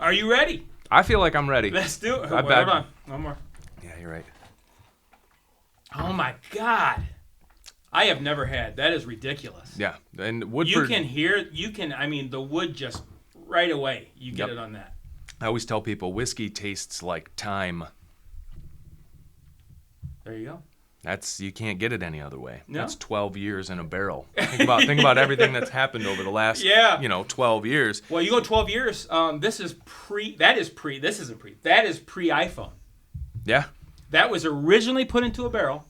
Are you ready? I feel like I'm ready. Let's do it. I Wait, bet. hold on. One more. Yeah, you're right. Oh, my God. I have never had. That is ridiculous. Yeah, and Woodford. You can hear, the wood just right away. You get it on that. I always tell people whiskey tastes like time. There you go. You can't get it any other way. No? That's 12 years in a barrel. Think about everything that's happened over the last 12 years. Well, you go 12 years. That is pre-iPhone. Yeah. That was originally put into a barrel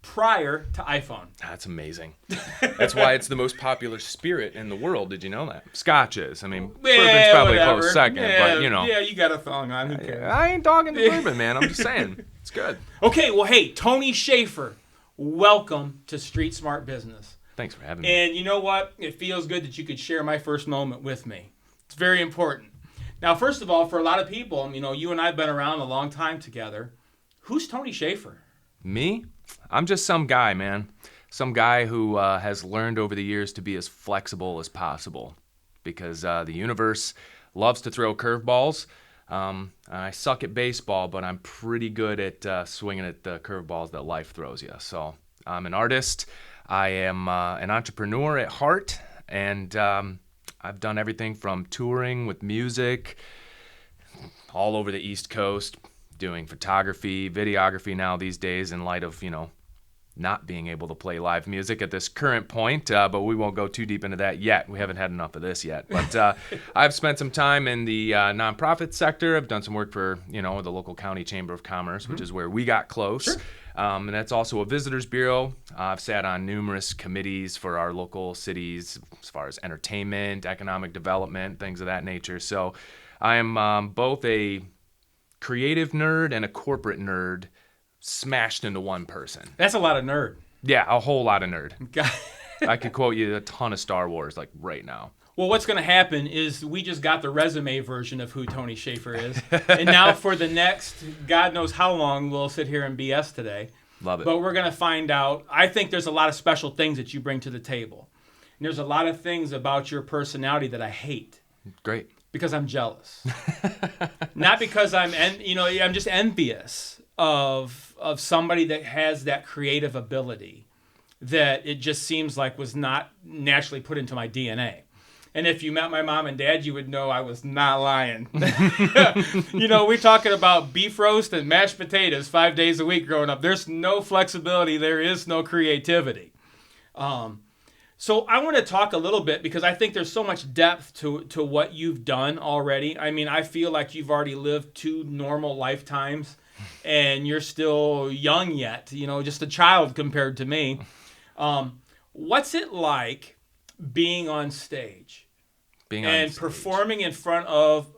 prior to iPhone. That's amazing. That's why it's the most popular spirit in the world. Did you know that? Scotch is. I mean, bourbon's probably a close second, but you know. Yeah, you got a thong on. Who cares? I ain't dogging the bourbon, man. I'm just saying. It's good. Okay, well, hey, Tony Schaefer, welcome to Street Smart Business. Thanks for having me. And you know what? It feels good that you could share my first moment with me. It's very important. Now, first of all, for a lot of people, you and I have been around a long time together. Who's Tony Schaefer? Me? I'm just some guy, man. Some guy who has learned over the years to be as flexible as possible because the universe loves to throw curveballs. I suck at baseball, but I'm pretty good at swinging at the curveballs that life throws you. So I'm an artist. I am an entrepreneur at heart, and I've done everything from touring with music all over the East Coast, doing photography, videography now these days in light of, not being able to play live music at this current point, but we won't go too deep into that yet. We haven't had enough of this yet. But I've spent some time in the nonprofit sector. I've done some work for, the local county chamber of commerce, which is where we got close. Sure. And that's also a visitors bureau. I've sat on numerous committees for our local cities as far as entertainment, economic development, things of that nature. So I am both a creative nerd and a corporate nerd smashed into one person. That's a lot of nerd. Yeah, a whole lot of nerd. God. I could quote you a ton of Star Wars like right now. Well, what's going to happen is we just got the resume version of who Tony Schaefer is. And now for the next, God knows how long, we'll sit here and BS today. Love it. But we're going to find out. I think there's a lot of special things that you bring to the table. And there's a lot of things about your personality that I hate. Great. Because I'm jealous. Not because I'm just envious of somebody that has that creative ability that it just seems like was not naturally put into my DNA. And if you met my mom and dad, you would know I was not lying. We're talking about beef roast and mashed potatoes 5 days a week growing up. There's no flexibility. There is no creativity. So I want to talk a little bit because I think there's so much depth to what you've done already. I mean, I feel like you've already lived 2 normal lifetimes and you're still young yet, just a child compared to me. What's it like being on stage and performing in front of,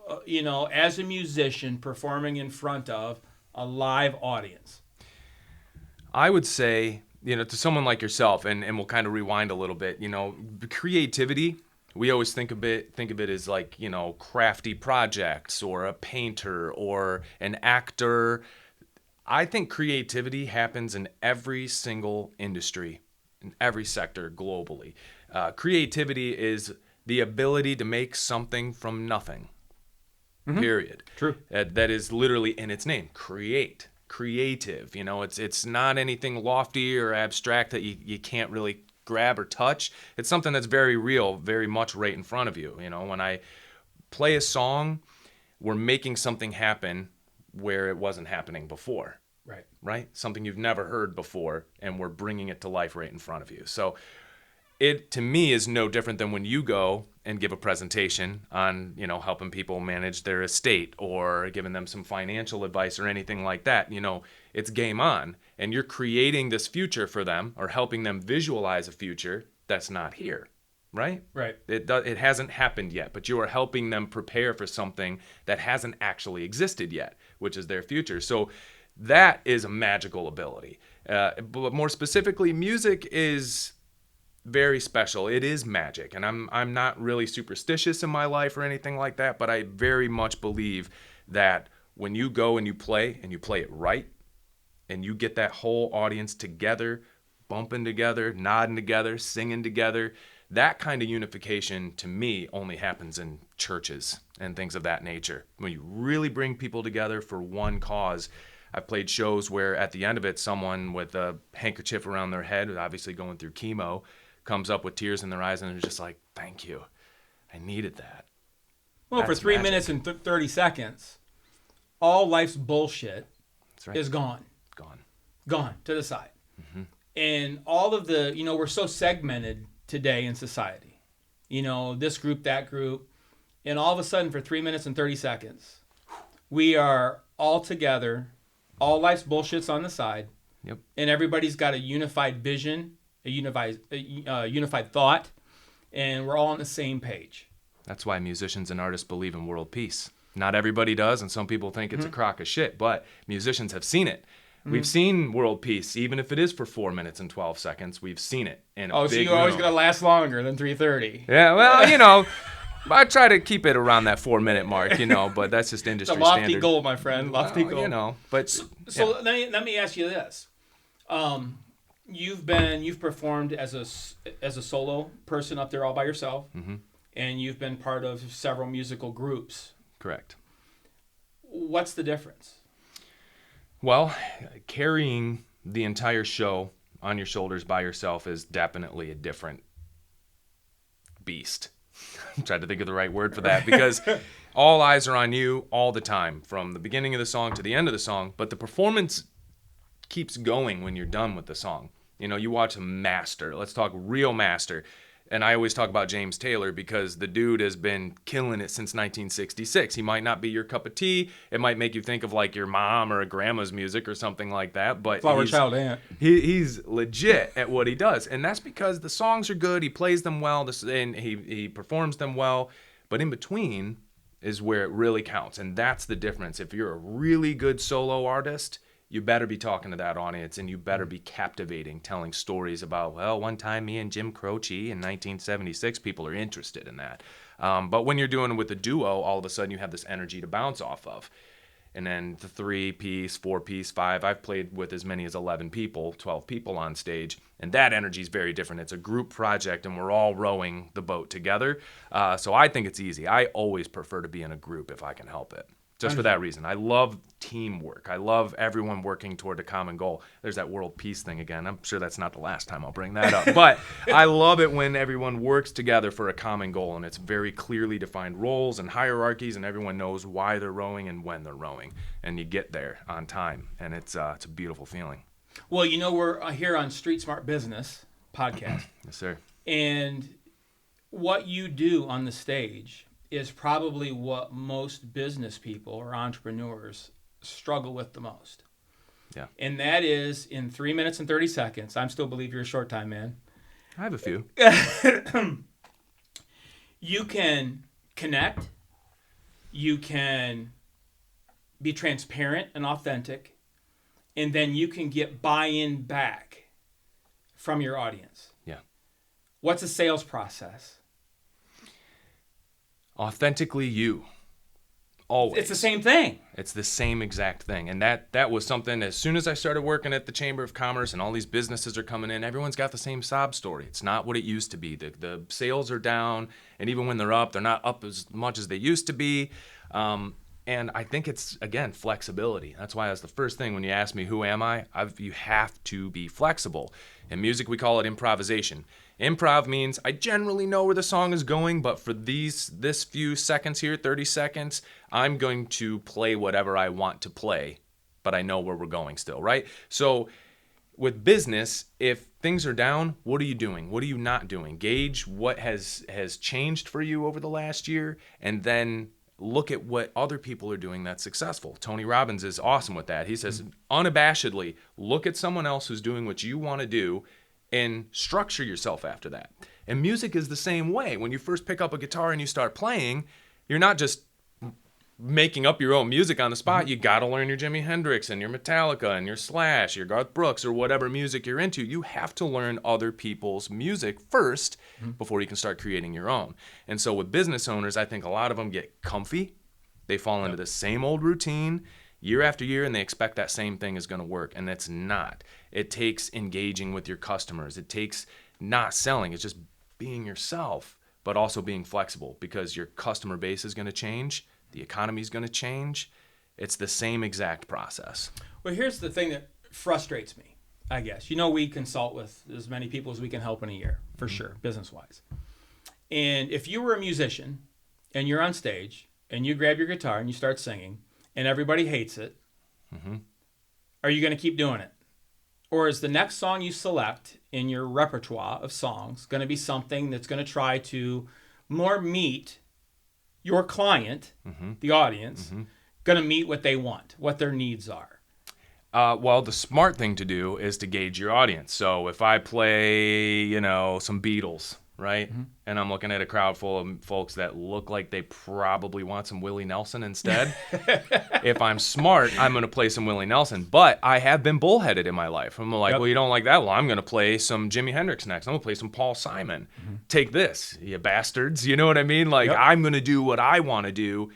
as a musician, performing in front of a live audience? I would say, to someone like yourself, and we'll kind of rewind a little bit, creativity, we always think of it as like, crafty projects or a painter or an actor. I think creativity happens in every single industry, in every sector globally. Creativity is the ability to make something from nothing, period. True. That is literally in its name, create. Creative, it's not anything lofty or abstract that you can't really grab or touch. It's something that's very real, very much right in front of you. When I play a song, we're making something happen where it wasn't happening before. Right? Something you've never heard before, and we're bringing it to life right in front of you. So it, to me, is no different than when you go and give a presentation on, helping people manage their estate or giving them some financial advice or anything like that. It's game on, and you're creating this future for them or helping them visualize a future that's not here, right? Right. It hasn't happened yet, but you are helping them prepare for something that hasn't actually existed yet, which is their future. So that is a magical ability. But more specifically, music is very special. It is magic, and I'm not really superstitious in my life or anything like that, but I very much believe that when you go and you play it right, and you get that whole audience together, bumping together, nodding together, singing together, That kind of unification, to me, only happens in churches and things of that nature. When you really bring people together for one cause. I've played shows where at the end of it, someone with a handkerchief around their head, obviously going through chemo, comes up with tears in their eyes and they're just like, thank you. I needed that. Well, That's for 3 magic. minutes and 30 seconds, all life's bullshit That's right. is gone. Gone to the side. Mm-hmm. And all of the, we're so segmented today in society. This group, that group. And all of a sudden, for 3 minutes and 30 seconds, we are all together. All life's bullshit's on the side. Yep. And everybody's got a unified vision, a unified thought, and we're all on the same page. That's why musicians and artists believe in world peace. Not everybody does, and some people think it's a crock of shit, but musicians have seen it. We've seen world peace, even if it is for 4 minutes and 12 seconds. We've seen it in a big so you're always room. going to last longer than 3:30. Yeah, well, I try to keep it around that 4 minute mark, but that's just industry It's a lofty standard. goal, my friend. Lofty goal. But So let me ask you this: you've performed as a solo person up there all by yourself, and you've been part of several musical groups. Correct. What's the difference? Well, carrying the entire show on your shoulders by yourself is definitely a different beast. I'm trying to think of the right word for that, because all eyes are on you all the time, from the beginning of the song to the end of the song, but the performance keeps going when you're done with the song. You watch a master. Let's talk real master. And I always talk about James Taylor because the dude has been killing it since 1966. He might not be your cup of tea. It might make you think of like your mom or a grandma's music or something like that. But Flower Child Aunt. He's legit at what he does. And that's because the songs are good. He plays them well, and he performs them well. But in between is where it really counts. And that's the difference. If you're a really good solo artist, you better be talking to that audience, and you better be captivating, telling stories about, well, one time me and Jim Croce in 1976, people are interested in that. But when you're doing it with a duo, all of a sudden you have this energy to bounce off of. And then the 3-piece, 4-piece, 5, I've played with as many as 11 people, 12 people on stage, and that energy is very different. It's a group project, and we're all rowing the boat together. So I think it's easy. I always prefer to be in a group if I can help it. Just for that reason. I love teamwork. I love everyone working toward a common goal. There's that world peace thing again. I'm sure that's not the last time I'll bring that up. But I love it when everyone works together for a common goal, and it's very clearly defined roles and hierarchies, and everyone knows why they're rowing and when they're rowing. And you get there on time, and it's a beautiful feeling. Well, we're here on Street Smart Business podcast. Yes, sir. And what you do on the stage is probably what most business people or entrepreneurs struggle with the most. Yeah. And that is in 3 minutes and 30 seconds. I still believe you're a short time man. I have a few. You can connect. You can be transparent and authentic. And then you can get buy-in back from your audience. Yeah. What's a sales process? Authentically you. Always. It's the same thing. It's the same exact thing. And that was something, as soon as I started working at the Chamber of Commerce and all these businesses are coming in, everyone's got the same sob story. It's not what it used to be. The sales are down, and even when they're up, they're not up as much as they used to be. And I think it's, again, flexibility. That's why that's the first thing when you ask me, who am I? You have to be flexible. In music, we call it improvisation. Improv means I generally know where the song is going, but for this few seconds here, 30 seconds, I'm going to play whatever I want to play, but I know where we're going still, right? So with business, if things are down, what are you doing? What are you not doing? Gauge what has changed for you over the last year, and then look at what other people are doing that's successful. Tony Robbins is awesome with that. He says, unabashedly, look at someone else who's doing what you want to do and structure yourself after that. And music is the same way. When you first pick up a guitar and you start playing, you're not just making up your own music on the spot. You got to learn your Jimi Hendrix and your Metallica and your Slash, your Garth Brooks, or whatever music you're into. You have to learn other people's music first before you can start creating your own. And so with business owners, I think a lot of them get comfy. They fall into the same old routine year after year, and they expect that same thing is going to work, and it's not. It takes engaging with your customers. It takes not selling. It's just being yourself, but also being flexible, because your customer base is going to change. The economy is going to change. It's the same exact process. Well, here's the thing that frustrates me, I guess. You know, we consult with as many people as we can help in a year, for sure, business-wise. And if you were a musician and you're on stage and you grab your guitar and you start singing and everybody hates it, are you going to keep doing it? Or is the next song you select in your repertoire of songs going to be something that's going to try to more meet your client, the audience, going to meet what they want, what their needs are? Well, the smart thing to do is to gauge your audience. So if I play, some Beatles, right? And I'm looking at a crowd full of folks that look like they probably want some Willie Nelson instead. If I'm smart, I'm going to play some Willie Nelson. But I have been bullheaded in my life. I'm like, well, you don't like that? Well, I'm going to play some Jimi Hendrix next. I'm going to play some Paul Simon. Take this, you bastards. You know what I mean? Like, I'm going to do what I want to do,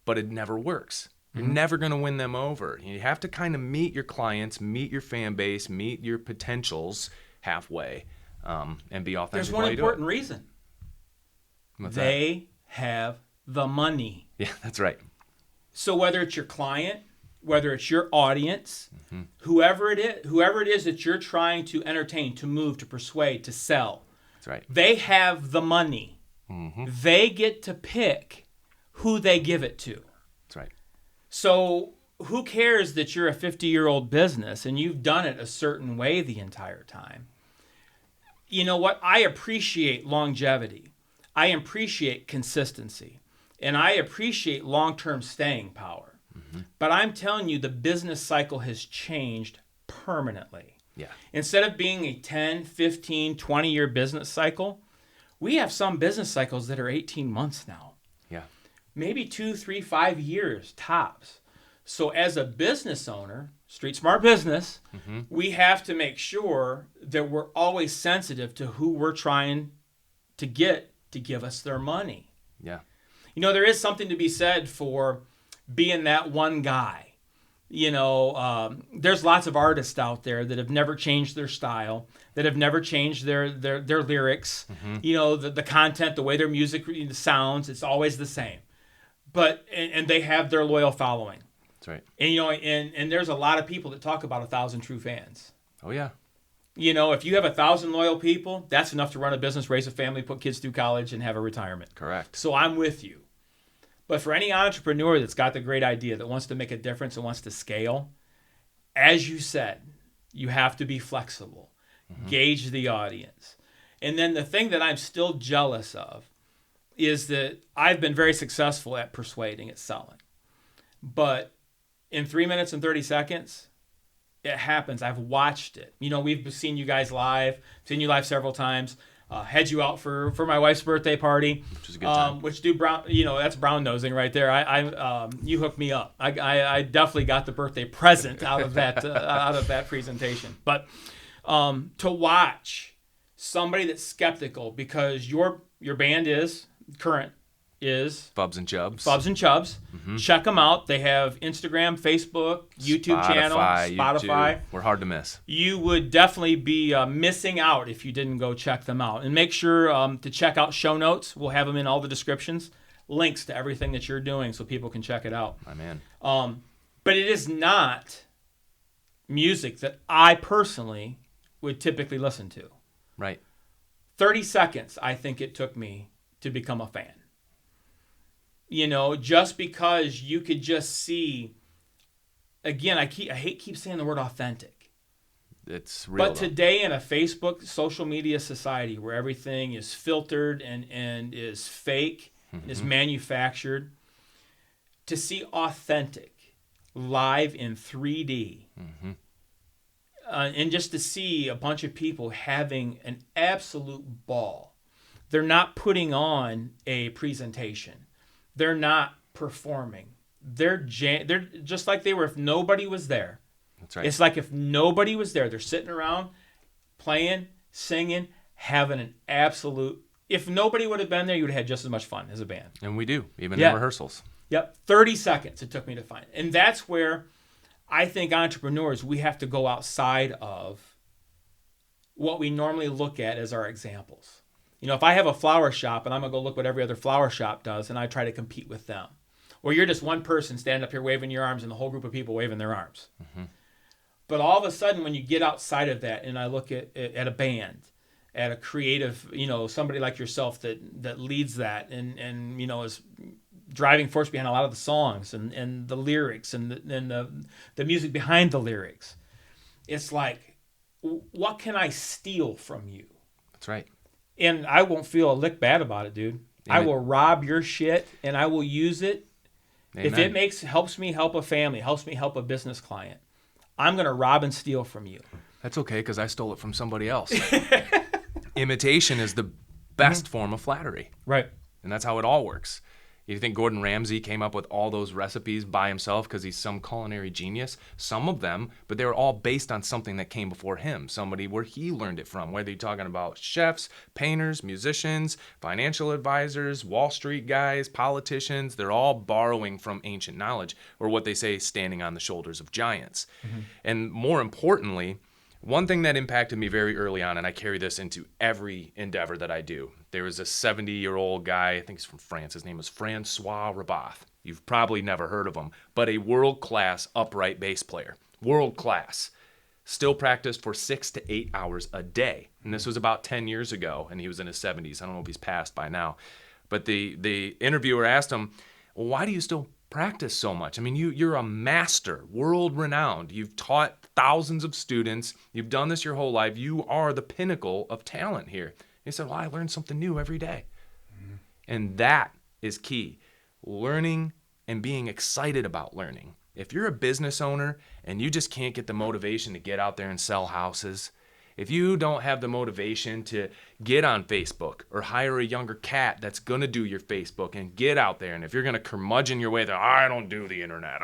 but it never works. You're never going to win them over. You have to kind of meet your clients, meet your fan base, meet your potentials halfway. And be authentic. There's one important reason. They have the money. Yeah, that's right. So whether it's your client, whether it's your audience, whoever it is that you're trying to entertain, to move, to persuade, to sell, that's right. They have the money. They get to pick who they give it to. That's right. So who cares that you're a 50-year-old business and you've done it a certain way the entire time? You know what? I appreciate longevity. I appreciate consistency. And I appreciate long-term staying power. But I'm telling you, the business cycle has changed permanently. Yeah. Instead of being a 10, 15, 20-year business cycle, we have some business cycles that are 18 months now. Yeah. Maybe 2, 3, 5 years tops. So as a business owner, street smart business, we have to make sure that we're always sensitive to who we're trying to get to give us their money. Yeah. There is something to be said for being that one guy. There's lots of artists out there that have never changed their style, that have never changed their lyrics, the content, the way their music sounds, it's always the same. But and they have their loyal following. That's right. And and there's a lot of people that talk about 1,000 true fans. Oh, yeah. If you have 1,000 loyal people, that's enough to run a business, raise a family, put kids through college, and have a retirement. Correct. So I'm with you. But for any entrepreneur that's got the great idea, that wants to make a difference and wants to scale, as you said, you have to be flexible. Gauge the audience. And then the thing that I'm still jealous of is that I've been very successful at persuading, at selling. But in 3 minutes and 30 seconds, it happens. I've watched it. We've seen you guys live, seen you live several times. Had you out for my wife's birthday party, which was a good time. Which brown, that's brown nosing right there. You hooked me up. I definitely got the birthday present out of that presentation. But to watch somebody that's skeptical because your band is Bubs and Chubs. Check them out. They have Instagram, Facebook, YouTube channel, Spotify. YouTube. We're hard to miss. You would definitely be missing out if you didn't go check them out. And make sure to check out show notes. We'll have them in all the descriptions. Links to everything that you're doing so people can check it out. My man. But it is not music that I personally would typically listen to. Right. 30 seconds, I think it took me to become a fan. Just because you could just see, again, I keep saying the word authentic. It's real. But today in a Facebook social media society where everything is filtered and is fake, is manufactured, to see authentic live in 3D, and just to see a bunch of people having an absolute ball. They're not putting on a presentation. They're not performing. They're just like they were if nobody was there. That's right. It's like if nobody was there. They're sitting around, playing, singing, having an absolute... If nobody would have been there, you would have had just as much fun as a band. And we do, even in rehearsals. Yep. 30 seconds it took me to find it. And that's where I think entrepreneurs, we have to go outside of what we normally look at as our examples. If I have a flower shop and I'm going to go look what every other flower shop does and I try to compete with them, or you're just one person standing up here waving your arms and the whole group of people waving their arms. Mm-hmm. But all of a sudden, when you get outside of that and I look at a band, at a creative, somebody like yourself that leads that and is driving force behind a lot of the songs and the lyrics and the music behind the lyrics, it's like, what can I steal from you? That's right. And I won't feel a lick bad about it, dude. I will rob your shit and I will use it. Amen. If it helps me help a family, helps me help a business client, I'm going to rob and steal from you. That's okay, because I stole it from somebody else. Imitation is the best form of flattery. Right. And that's how it all works. You think Gordon Ramsay came up with all those recipes by himself because he's some culinary genius? Some of them, but they were all based on something that came before him, somebody where he learned it from, whether you're talking about chefs, painters, musicians, financial advisors, Wall Street guys, politicians. They're all borrowing from ancient knowledge, or what they say, standing on the shoulders of giants. Mm-hmm. And more importantly, one thing that impacted me very early on, and I carry this into every endeavor that I do. There was a 70-year-old guy, I think he's from France. His name was Francois Rabath. You've probably never heard of him, but a world-class upright bass player. World-class. Still practiced for 6 to 8 hours a day. And this was about 10 years ago, and he was in his 70s. I don't know if he's passed by now. But the interviewer asked him, well, why do you still practice so much? I mean, you're a master, world-renowned. You've taught thousands of students. You've done this your whole life. You are the pinnacle of talent here. He said, well, I learn something new every day. Mm-hmm. And that is key. Learning and being excited about learning. If you're a business owner and you just can't get the motivation to get out there and sell houses, if you don't have the motivation to get on Facebook or hire a younger cat that's going to do your Facebook and get out there, and if you're going to curmudgeon your way there, I don't do the internet,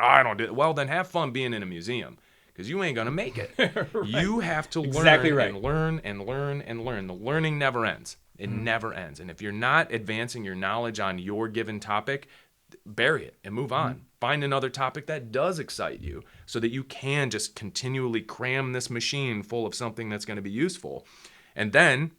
well, then have fun being in a museum, because you ain't going to make it. Right. You have to learn and learn. The learning never ends. It never ends. And if you're not advancing your knowledge on your given topic, bury it and move on. Find another topic that does excite you so that you can just continually cram this machine full of something that's going to be useful. And then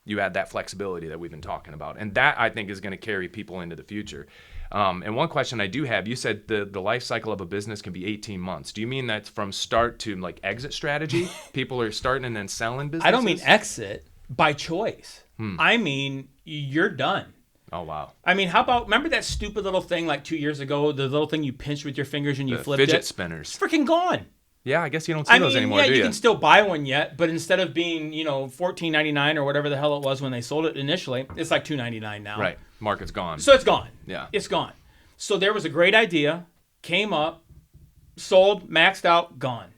you add that flexibility that we've been talking about. And that, I think, is going to carry people into the future. And one question I do have, you said the life cycle of a business can be 18 months. Do you mean that's from start to like exit strategy? People are starting and then selling businesses? I don't mean exit by choice. I mean, you're done. Oh, wow. I mean, how about, remember that stupid little thing like 2 years ago, the little thing you pinched with your fingers and you flipped it? Fidget spinners. It's freaking gone. Yeah, I guess you don't see those anymore, do you? You can still buy one yet, but instead of being, $14.99 or whatever the hell it was when they sold it initially, it's like $2.99 now. Right. Market's gone. So it's gone. Yeah. It's gone. So there was a great idea, came up, sold, maxed out, gone.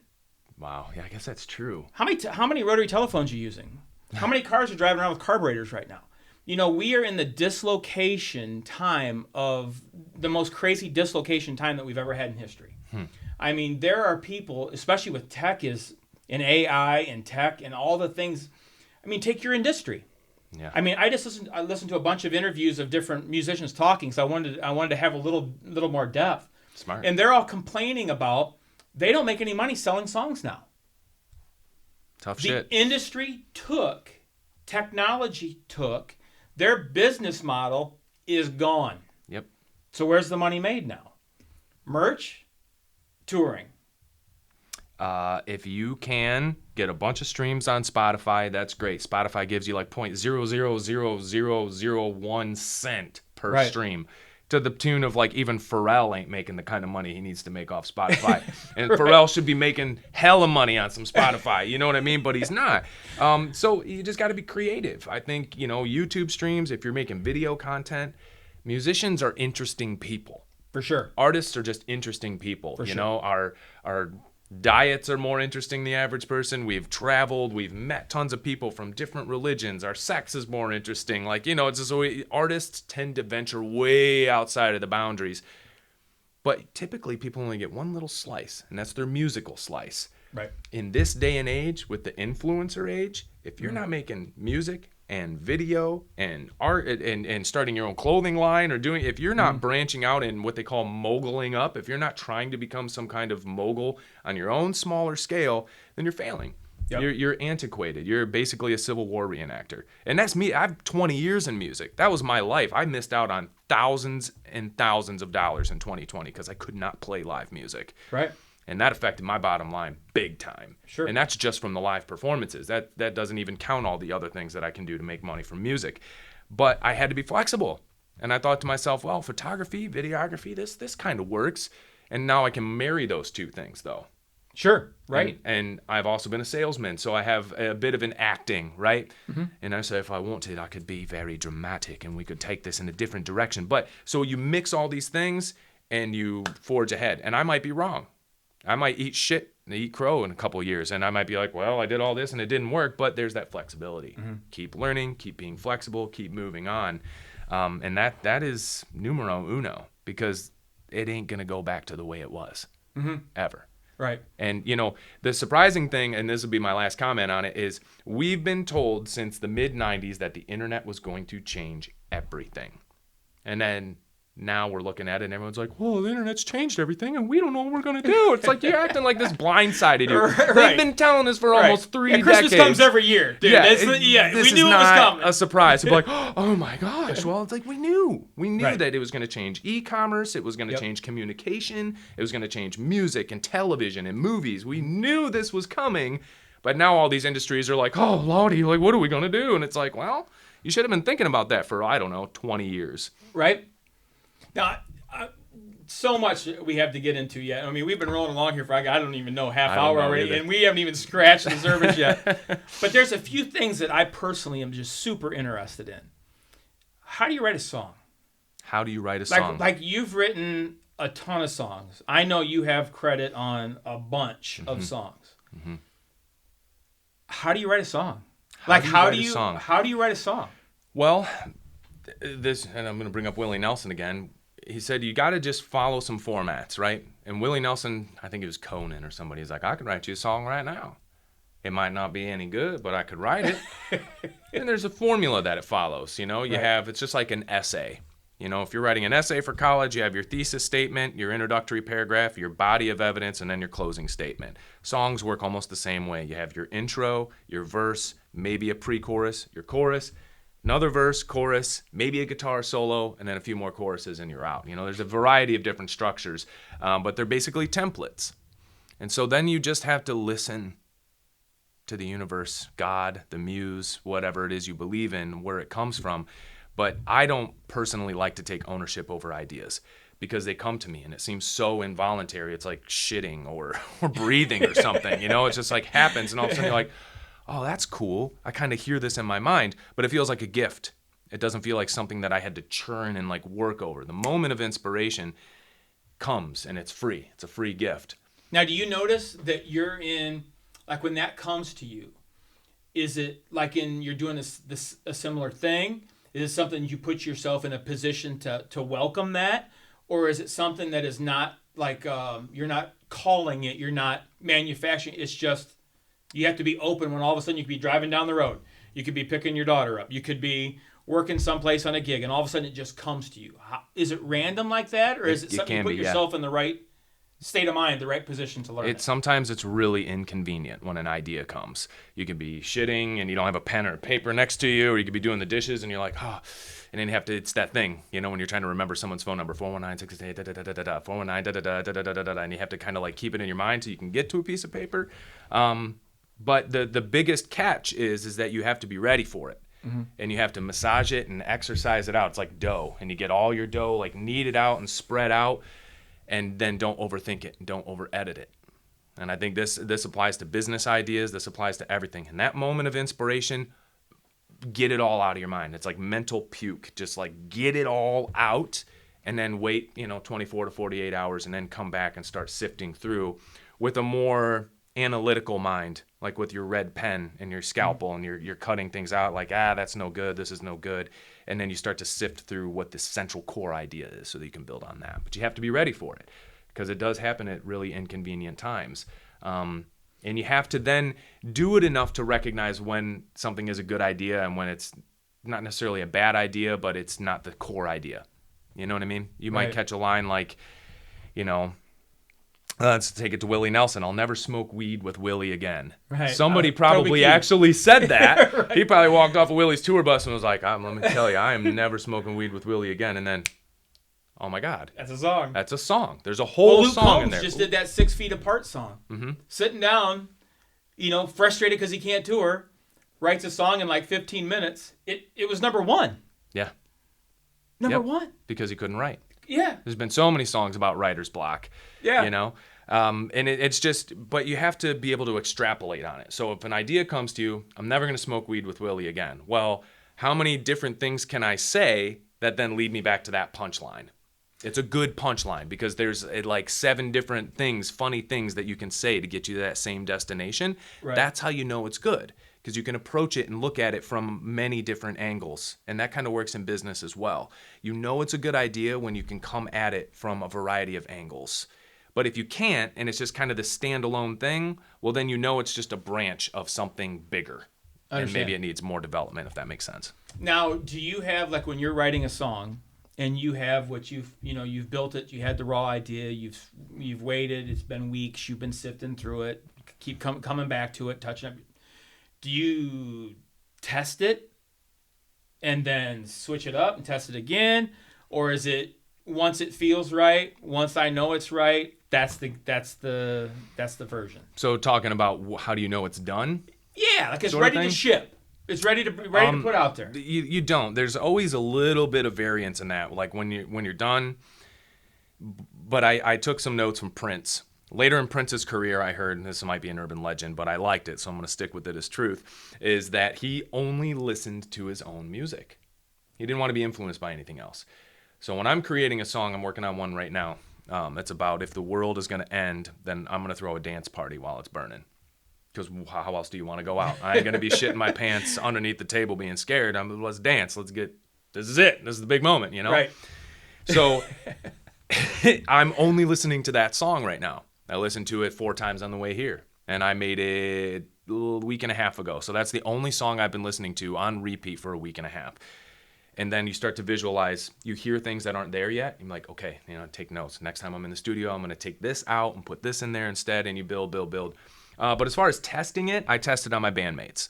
Wow. Yeah, I guess that's true. How many rotary telephones are you using? How many cars are driving around with carburetors right now? We are in the dislocation time of the most crazy dislocation time that we've ever had in history. I mean, there are people, especially with tech in AI and tech and all the things. I mean, take your industry. Yeah. I mean, I listened to a bunch of interviews of different musicians talking, so I wanted to have a little more depth. Smart. And they're all complaining about they don't make any money selling songs now. Tough shit. The industry technology took. Their business model is gone. Yep. So where's the money made now? Merch, touring. If you can get a bunch of streams on Spotify, that's great. Spotify gives you like 0.00001 cent per stream. To the tune of like even Pharrell ain't making the kind of money he needs to make off Spotify. And Pharrell should be making hella money on some Spotify, you know what I mean? But he's not. So you just got to be creative. I think, YouTube streams, if you're making video content, musicians are interesting people. For sure. Artists are just interesting people. For sure. Our diets are more interesting than the average person. We've traveled. We've met tons of people from different religions. Our sex is more interesting. It's just artists tend to venture way outside of the boundaries. But typically people only get one little slice, and that's their musical slice. Right. In this day and age, with the influencer age, if you're not making music and video and art and starting your own clothing line if you're not branching out in what they call moguling up, if you're not trying to become some kind of mogul on your own smaller scale, then you're failing. Yep. You're antiquated. You're basically a Civil War reenactor. And that's me. I have 20 years in music. That was my life. I missed out on thousands and thousands of dollars in 2020 because I could not play live music. Right. And that affected my bottom line big time. Sure. And that's just from the live performances. That doesn't even count all the other things that I can do to make money from music. But I had to be flexible. And I thought to myself, well, photography, videography, this kind of works. And now I can marry those two things, though. Sure, right. And I've also been a salesman, so I have a bit of an acting, right? Mm-hmm. And I say if I wanted, I could be very dramatic and we could take this in a different direction. But so you mix all these things and you forge ahead. And I might be wrong. I might eat shit and eat crow in a couple of years. And I might be like, well, I did all this and it didn't work. But there's that flexibility. Mm-hmm. Keep learning, keep being flexible, keep moving on. And that is numero uno, because it ain't going to go back to the way it was, ever. Right. And, the surprising thing, and this will be my last comment on it, is we've been told since the mid-'90s that the internet was going to change everything. And then now we're looking at it and everyone's like, well, the internet's changed everything and we don't know what we're going to do. It's like you're acting like this blindsided you. Right. They've been telling us for almost 3 decades. Christmas comes every year, dude. This we knew it was not coming. A surprise. To be like, oh my gosh. Well, it's like we knew Right. that it was going to change e-commerce. It was going to change communication. It was going to change music and television and movies. We knew this was coming. But now all these industries are like, oh, Lordy, like, what are we going to do? And it's like, well, you should have been thinking about that for, 20 years. Right. Now, so much we have to get into yet. I mean, we've been rolling along here for, I don't even know, half hour already, either. and we haven't even scratched the surface yet. But there's a few things that I personally am just super interested in. How do you write a song? How do you write a song? Like you've written a ton of songs. I know you have credit on a bunch of songs. Mm-hmm. How do you write a song? How do you write a song? Well, this, and I'm going to bring up Willie Nelson again. He said, you got to just follow some formats, right? And Willie Nelson, I think it was Conan or somebody, he's like, I could write you a song right now. It might not be any good, but I could write it. And there's a formula that it follows, it's just like an essay. If you're writing an essay for college, you have your thesis statement, your introductory paragraph, your body of evidence, and then your closing statement. Songs work almost the same way. You have your intro, your verse, maybe a pre-chorus, your chorus, another verse, chorus, maybe a guitar solo, and then a few more choruses and you're out. There's a variety of different structures, but they're basically templates. And so then you just have to listen to the universe, God, the muse, whatever it is you believe in, where it comes from. But I don't personally like to take ownership over ideas because they come to me and it seems so involuntary. It's like shitting or breathing or something, It's just like happens and all of a sudden you're like, oh, that's cool. I kind of hear this in my mind, but it feels like a gift. It doesn't feel like something that I had to churn and like work over. The moment of inspiration comes and it's free. It's a free gift. Now, do you notice that you're in, like when that comes to you, is it like you're doing a similar thing? Is it something you put yourself in a position to welcome that? Or is it something that is not like, you're not calling it, you're not manufacturing, it's just, you have to be open when all of a sudden you could be driving down the road. You could be picking your daughter up. You could be working someplace on a gig, and all of a sudden it just comes to you. Is it random like that, or is it something you put yourself in the right state of mind, the right position to learn it? Sometimes it's really inconvenient when an idea comes. You could be shitting and you don't have a pen or paper next to you, or you could be doing the dishes and you're like, oh, and then you have to, it's that thing, when you're trying to remember someone's phone number, 419-688, 419, and you have to kind of like keep it in your mind so you can get to a piece of paper. But the biggest catch is that you have to be ready for it. Mm-hmm. And you have to massage it and exercise it out. It's like dough. And you get all your dough like kneaded out and spread out. And then don't overthink it and don't over-edit it. And I think this applies to business ideas. This applies to everything. In that moment of inspiration, get it all out of your mind. It's like mental puke. Just like get it all out and then wait, 24 to 48 hours and then come back and start sifting through with a more analytical mind, like with your red pen and your scalpel, and you're cutting things out like, that's no good, this is no good. And then you start to sift through what the central core idea is so that you can build on that. But you have to be ready for it because it does happen at really inconvenient times. And you have to then do it enough to recognize when something is a good idea and when it's not necessarily a bad idea, but it's not the core idea. You know what I mean? You might catch a line like, Let's take it to Willie Nelson. I'll never smoke weed with Willie again. Right. Somebody probably actually said that. Right. He probably walked off of Willie's tour bus and was like, let me tell you, I am never smoking weed with Willie again. And then, oh my God. That's a song. That's a song. There's a whole Luke song Combs in there. Just did that 6 Feet Apart song. Mm-hmm. Sitting down, frustrated because he can't tour, writes a song in like 15 minutes. It was number one. Yeah. Number one. Because he couldn't write. Yeah. There's been so many songs about writer's block. Yeah. And it's just, but you have to be able to extrapolate on it. So if an idea comes to you, I'm never going to smoke weed with Willie again. Well, how many different things can I say that then lead me back to that punchline? It's a good punchline because there's like 7 different things, funny things that you can say to get you to that same destination. Right. That's how you know it's good, because you can approach it and look at it from many different angles. And that kind of works in business as well. You know it's a good idea when you can come at it from a variety of angles. But if you can't, and it's just kind of the standalone thing, well, then you know it's just a branch of something bigger. And maybe it needs more development, if that makes sense. Now, do you have, like, when you're writing a song and you have what you've built it, you had the raw idea, you've waited, it's been weeks, you've been sifting through it, keep coming back to it, touching up. Do you test it and then switch it up and test it again? Or is it once it feels right, once I know it's right, that's the version? So talking about how do you know it's done? Yeah, like it's ready to ship. It's ready to put out there. You don't. There's always a little bit of variance in that, like when you're done. But I took some notes from Prince. Later in Prince's career, I heard, and this might be an urban legend, but I liked it, so I'm going to stick with it as truth, is that he only listened to his own music. He didn't want to be influenced by anything else. So when I'm creating a song, I'm working on one right now. It's about if the world is going to end, then I'm going to throw a dance party while it's burning. Because how else do you want to go out? I ain't going to be shitting my pants underneath the table being scared. Let's dance. This is it. This is the big moment, Right. So I'm only listening to that song right now. I listened to it 4 times on the way here. And I made it a week and a half ago. So that's the only song I've been listening to on repeat for a week and a half. And then you start to visualize, you hear things that aren't there yet. You're like, okay, take notes. Next time I'm in the studio, I'm going to take this out and put this in there instead. And you build. But as far as testing it, I tested on my bandmates.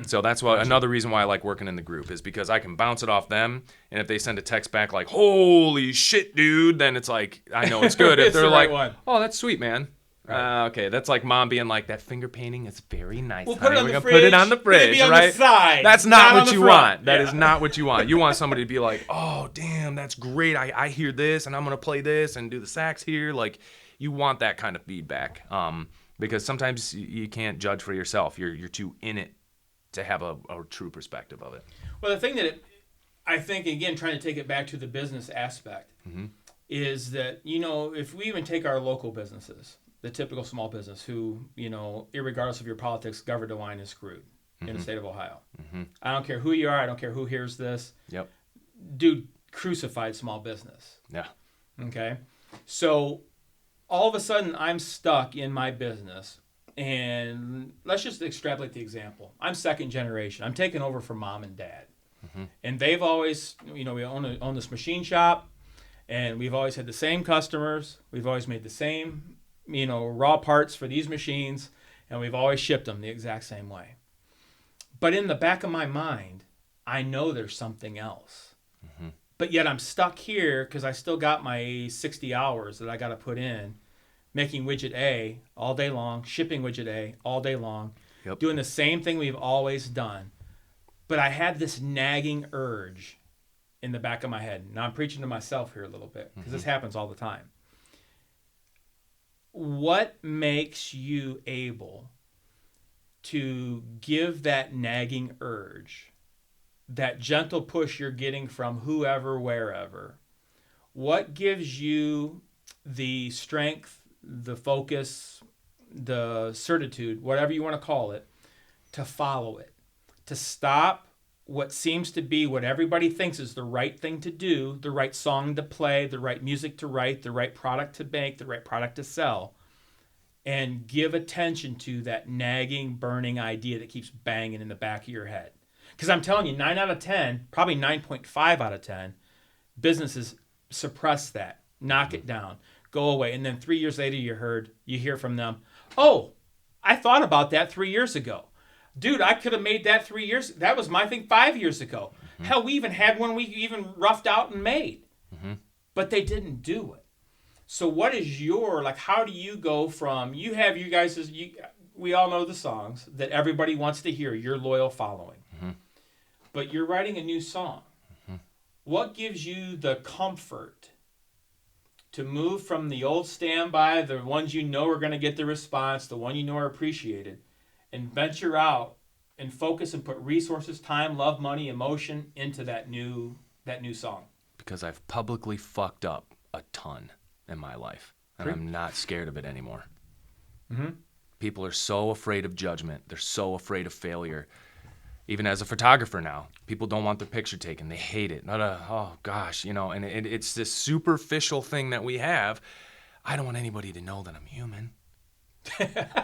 So that's another reason why I like working in the group is because I can bounce it off them. And if they send a text back like, holy shit, dude, then it's like, I know it's good. If they're like, oh, that's sweet, man. Right. Okay, that's like mom being like, that finger painting is very nice. We'll put it on We're the going to put it on the fridge, right? The side, that's not what you want. That is not what you want. You want somebody to be like, oh, damn, that's great. I hear this, and I'm going to play this and do the sax here. Like, you want that kind of feedback. Because sometimes you can't judge for yourself. You're too in it to have a true perspective of it. Well, the thing that I think, again, trying to take it back to the business aspect, is that, if we even take our local businesses, the typical small business who, irregardless of your politics, governed to wine is screwed in the state of Ohio. I don't care who you are. I don't care who hears this. Yep. Dude crucified small business. Yeah. Okay. So all of a sudden I'm stuck in my business, and let's just extrapolate the example. I'm second generation. I'm taking over from mom and dad. And they've always, we own this machine shop, and we've always had the same customers. We've always made the same raw parts for these machines, and we've always shipped them the exact same way. But in the back of my mind, I know there's something else. But yet I'm stuck here because I still got my 60 hours that I got to put in, making widget A all day long, shipping widget A all day long, doing the same thing we've always done. But I had this nagging urge in the back of my head. Now I'm preaching to myself here a little bit because this happens all the time. What makes you able to give that nagging urge, that gentle push you're getting from whoever, wherever? What gives you the strength, the focus, the certitude, whatever you want to call it, to follow it, to stop what seems to be what everybody thinks is the right thing to do, the right song to play, the right music to write, the right product to make, the right product to sell, and give attention to that nagging, burning idea that keeps banging in the back of your head? Because I'm telling you, 9 out of 10, probably 9.5 out of 10, businesses suppress that, knock it down, go away. And then 3 years later, you hear from them, oh, I thought about that 3 years ago. Dude, I could have made that 3 years. That was my thing 5 years ago. Mm-hmm. Hell, we even had one we even roughed out and made. Mm-hmm. But they didn't do it. So what is how do you go from, you have you guys, we all know the songs that everybody wants to hear, your loyal following. Mm-hmm. But you're writing a new song. Mm-hmm. What gives you the comfort to move from the old standby, the ones you know are going to get the response, the one you know are appreciated, and venture out and focus and put resources, time, love, money, emotion into that new song? Because I've publicly fucked up a ton in my life, and I'm not scared of it anymore. Mm-hmm. People are so afraid of judgment. They're so afraid of failure. Even as a photographer now, people don't want their picture taken. They hate it. Oh gosh, and it's this superficial thing that we have. I don't want anybody to know that I'm human.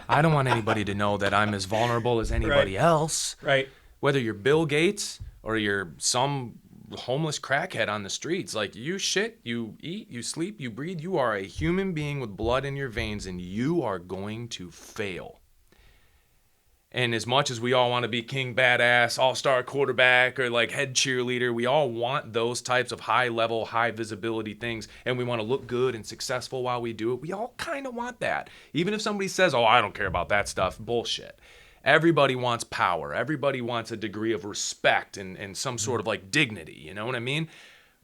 I don't want anybody to know that I'm as vulnerable as anybody else. Right. Whether you're Bill Gates or you're some homeless crackhead on the streets, like, you shit, you eat, you sleep, you breathe. You are a human being with blood in your veins, and you are going to fail. And as much as we all want to be king badass, all-star quarterback, or like head cheerleader, we all want those types of high-level, high-visibility things, and we want to look good and successful while we do it. We all kind of want that. Even if somebody says, oh, I don't care about that stuff, bullshit. Everybody wants power. Everybody wants a degree of respect and some sort of like dignity, you know what I mean?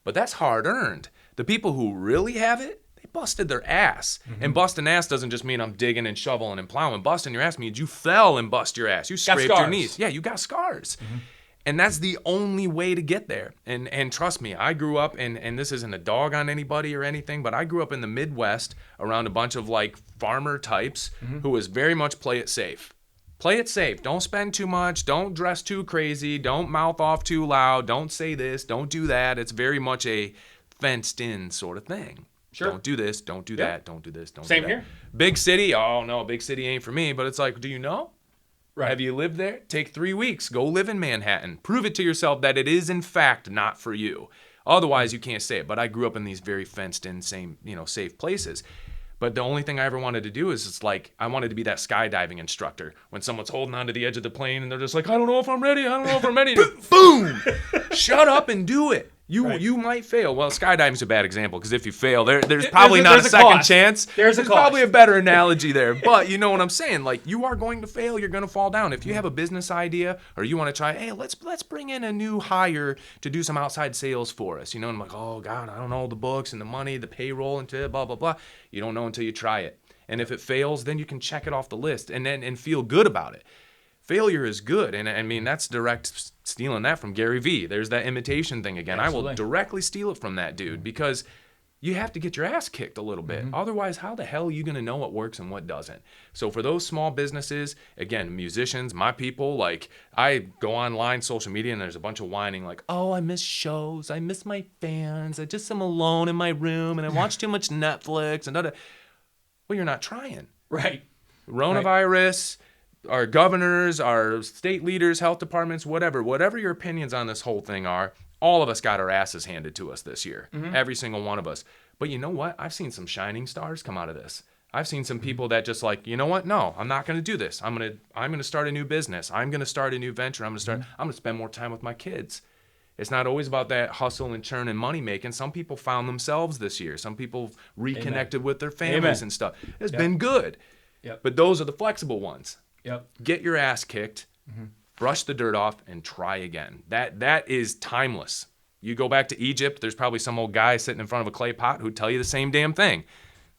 But that's hard-earned. The people who really have it, they busted their ass. Mm-hmm. And busting ass doesn't just mean I'm digging and shoveling and plowing. Busting your ass means you fell and bust your ass. You scraped your knees. Yeah, you got scars. Mm-hmm. And that's the only way to get there. And trust me, I grew up, and this isn't a dog on anybody or anything, but I grew up in the Midwest around a bunch of like farmer types who was very much play it safe. Play it safe. Don't spend too much. Don't dress too crazy. Don't mouth off too loud. Don't say this. Don't do that. It's very much a fenced-in sort of thing. Sure. Don't do this. Don't do that. Don't do this. Don't do that. Same here. Big city. Oh, no, big city ain't for me. But it's like, do you know? Right. Have you lived there? Take 3 weeks. Go live in Manhattan. Prove it to yourself that it is, in fact, not for you. Otherwise, you can't say it. But I grew up in these very fenced-in, safe places. But the only thing I ever wanted to do is it's like I wanted to be that skydiving instructor when someone's holding onto the edge of the plane and they're just like, I don't know if I'm ready. I don't know if I'm ready. Boom! Shut up and do it. You might fail. Well, skydiving's a bad example because if you fail, there's probably not a second chance. There's probably a better analogy there. But you know what I'm saying? Like, you are going to fail. You're going to fall down. If you have a business idea or you want to try, hey, let's bring in a new hire to do some outside sales for us. And I'm like, oh, God, I don't know the books and the money, the payroll, and blah, blah, blah. You don't know until you try it. And if it fails, then you can check it off the list and feel good about it. Failure is good, and I mean, that's direct stealing that from Gary Vee. There's that imitation thing again. Absolutely. I will directly steal it from that dude because you have to get your ass kicked a little bit. Mm-hmm. Otherwise, how the hell are you going to know what works and what doesn't? So for those small businesses, again, musicians, my people, like, I go online, social media, and there's a bunch of whining like, oh, I miss shows. I miss my fans. I just am alone in my room, and I watch too much Netflix. And well, you're not trying. Right. Coronavirus. Right. Our governors, our state leaders, health departments, whatever your opinions on this whole thing are, all of us got our asses handed to us this year. Mm-hmm. Every single one of us. But you know what? I've seen some shining stars come out of this. I've seen some people that just like, you know what? No, I'm not going to do this. I'm going to start a new business. I'm going to start a new venture. I'm going to spend more time with my kids. It's not always about that hustle and churn and money making. Some people found themselves this year. Some people reconnected with their families and stuff. It's been good. Yep. But those are the flexible ones. Yep. Get your ass kicked, brush the dirt off, and try again. That is timeless. You go back to Egypt, there's probably some old guy sitting in front of a clay pot who'd tell you the same damn thing.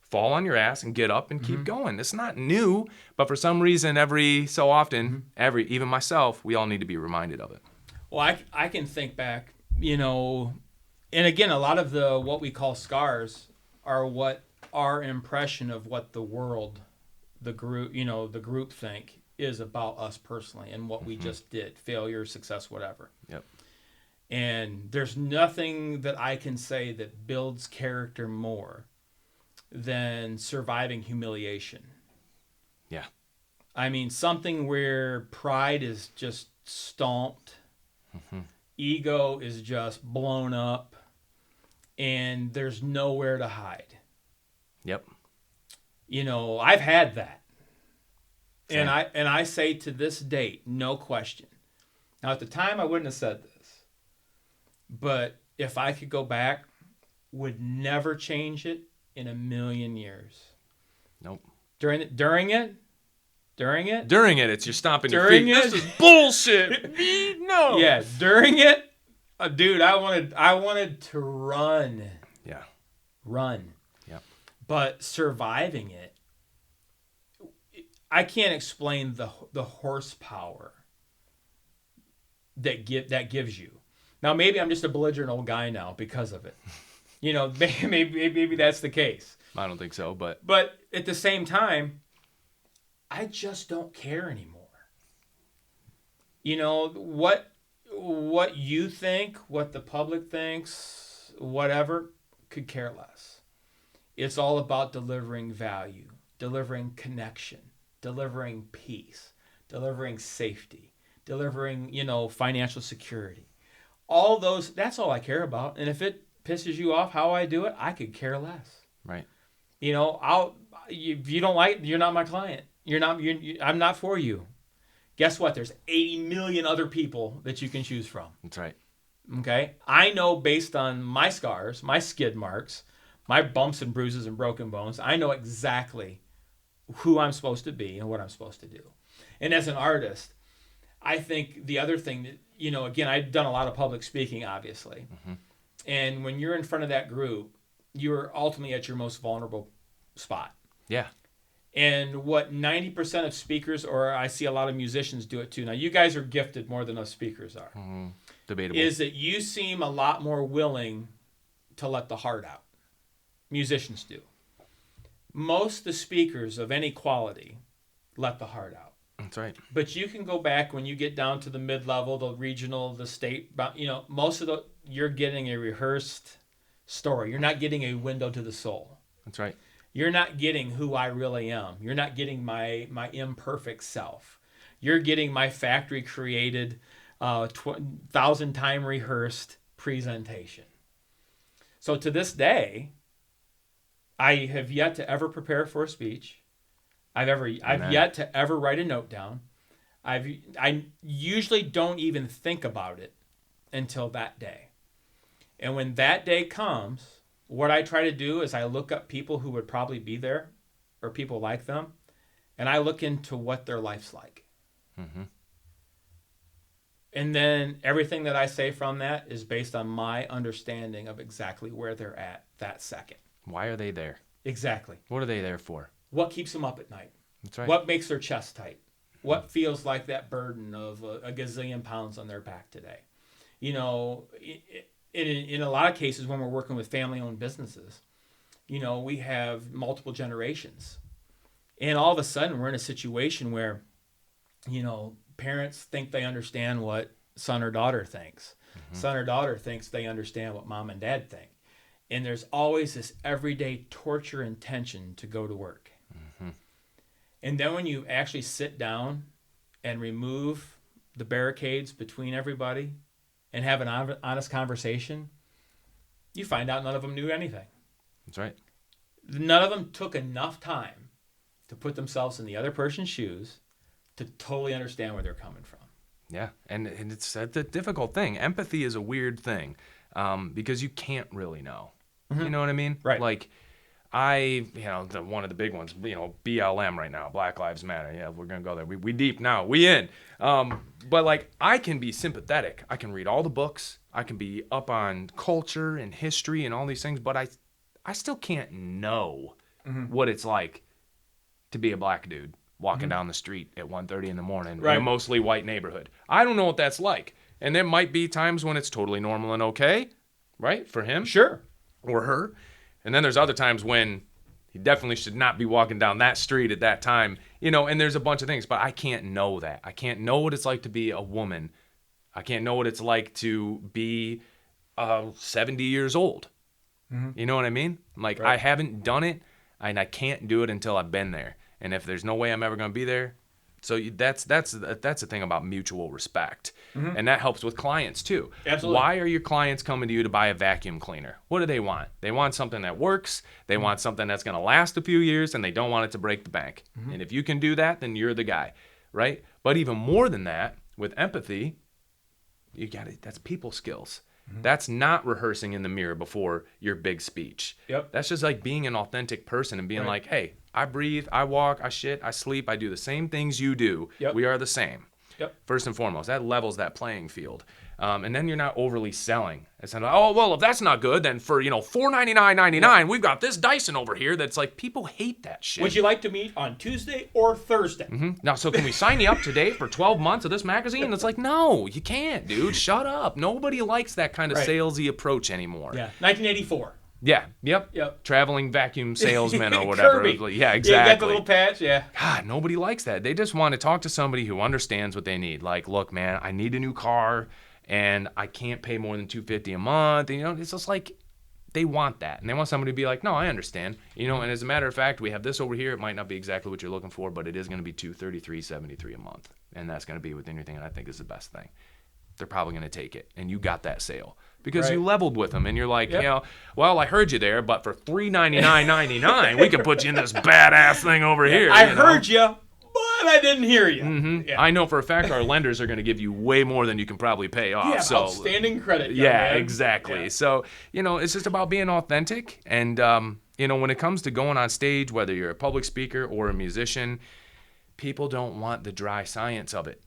Fall on your ass and get up and keep going. It's not new, but for some reason, every so often, even myself, we all need to be reminded of it. Well, I can think back, and again, a lot of what we call scars are what our impression of what the world, the group think is about us personally and what we just did, failure, success, whatever. Yep. And there's nothing that I can say that builds character more than surviving humiliation. Yeah. I mean, something where pride is just stomped, ego is just blown up, and there's nowhere to hide. Yep. I've had that. Same. And I say to this date, no question. Now, at the time, I wouldn't have said this. But if I could go back, would never change it in a million years. Nope. During it, it's you're stomping your During feet. it- This is bullshit. No. yeah, during it, dude, I wanted to run. Yeah. Run. Yeah. But surviving it, I can't explain the horsepower that gives you. Now, maybe I'm just a belligerent old guy now because of it. Maybe that's the case. I don't think so, but at the same time, I just don't care anymore. What you think, what the public thinks, whatever, could care less. It's all about delivering value, delivering connection, delivering peace, delivering safety, delivering, financial security. All those, that's all I care about. And if it pisses you off how I do it, I could care less. right. If you don't like, you're not my client. I'm not for you. Guess what? There's 80 million other people that you can choose from. That's right. Okay? I know based on my scars, my skid marks, my bumps and bruises and broken bones, I know exactly who I'm supposed to be and what I'm supposed to do. And as an artist, I think the other thing that, again, I've done a lot of public speaking, obviously. Mm-hmm. And when you're in front of that group, you're ultimately at your most vulnerable spot. Yeah. And what 90% of speakers, or I see a lot of musicians do it too. Now, you guys are gifted more than us speakers are. Mm-hmm. Debatable. Is that you seem a lot more willing to let the heart out. Musicians do. Most of the speakers of any quality let the heart out. That's right. But you can go back when you get down to the mid-level, the regional, the state, most of you're getting a rehearsed story. You're not getting a window to the soul. That's right. You're not getting who I really am. You're not getting my imperfect self. You're getting my factory-created, 1,000-time rehearsed presentation. So to this day, I have yet to ever prepare for a speech. I've yet to ever write a note down. I usually don't even think about it until that day. And when that day comes, what I try to do is I look up people who would probably be there or people like them, and I look into what their life's like. Mm-hmm. And then everything that I say from that is based on my understanding of exactly where they're at that second. Why are they there? Exactly. What are they there for? What keeps them up at night? That's right. What makes their chest tight? What feels like that burden of a gazillion pounds on their back today? In a lot of cases when we're working with family-owned businesses, we have multiple generations. And all of a sudden we're in a situation where, parents think they understand what son or daughter thinks. Mm-hmm. Son or daughter thinks they understand what mom and dad think. And there's always this everyday torture and tension to go to work. Mm-hmm. And then when you actually sit down and remove the barricades between everybody and have an honest conversation, you find out none of them knew anything. That's right. None of them took enough time to put themselves in the other person's shoes to totally understand where they're coming from. Yeah, and it's a difficult thing. Empathy is a weird thing because you can't really know. Mm-hmm. You know what I mean? Right. Like, one of the big ones, BLM right now, Black Lives Matter. Yeah, we're going to go there. We deep now. We in. But, like, I can be sympathetic. I can read all the books. I can be up on culture and history and all these things. But I still can't know what it's like to be a black dude walking down the street at 1:30 in the morning in a mostly white neighborhood. I don't know what that's like. And there might be times when it's totally normal and okay, right, for him. Sure. Or her. And then there's other times when he definitely should not be walking down that street at that time, and there's a bunch of things, but I can't know that. I can't know what it's like to be a woman. I can't know what it's like to be 70 years old. Mm-hmm. You know what I mean? Like, I haven't done it, and I can't do it until I've been there. And if there's no way I'm ever going to be there, So that's the thing about mutual respect, and that helps with clients too. Absolutely. Why are your clients coming to you to buy a vacuum cleaner? What do they want? They want something that works. They want something that's going to last a few years, and they don't want it to break the bank. And if you can do that, then you're the guy, right? But even more than that, with empathy, you got it. That's people skills. That's not rehearsing in the mirror before your big speech. Yep. That's just like being an authentic person and being like, hey, I breathe, I walk, I shit, I sleep, I do the same things you do. Yep. We are the same. Yep. First and foremost, that levels that playing field. And then you're not overly selling. It's not, oh, well, if that's not good, then for, $499.99, we've got this Dyson over here that's like, people hate that shit. Would you like to meet on Tuesday or Thursday? Now, so can we sign you up today for 12 months of this magazine? It's like, no, you can't, dude. Shut up. Nobody likes that kind of salesy approach anymore. Yeah, 1984. Yeah, yep. Yep. Traveling vacuum salesman or whatever. Kirby. Yeah, exactly. Yeah, you got the little patch, yeah. God, nobody likes that. They just want to talk to somebody who understands what they need. Like, look, man, I need a new car, and I can't pay more than $250 a month. And, it's just like they want that, and they want somebody to be like, no, I understand. And as a matter of fact, we have this over here. It might not be exactly what you're looking for, but it is going to be $233.73 a month, and that's going to be within your thing. And I think is the best thing. They're probably going to take it, and you got that sale. Because you leveled with them, and you're like, well, I heard you there, but for $399.99, we can put you in this badass thing over here. I heard you, but I didn't hear you. Yeah. I know for a fact our lenders are going to give you way more than you can probably pay off. Yeah, so, outstanding credit. Yeah, exactly. Yeah. So, it's just about being authentic. And, when it comes to going on stage, whether you're a public speaker or a musician, people don't want the dry science of it.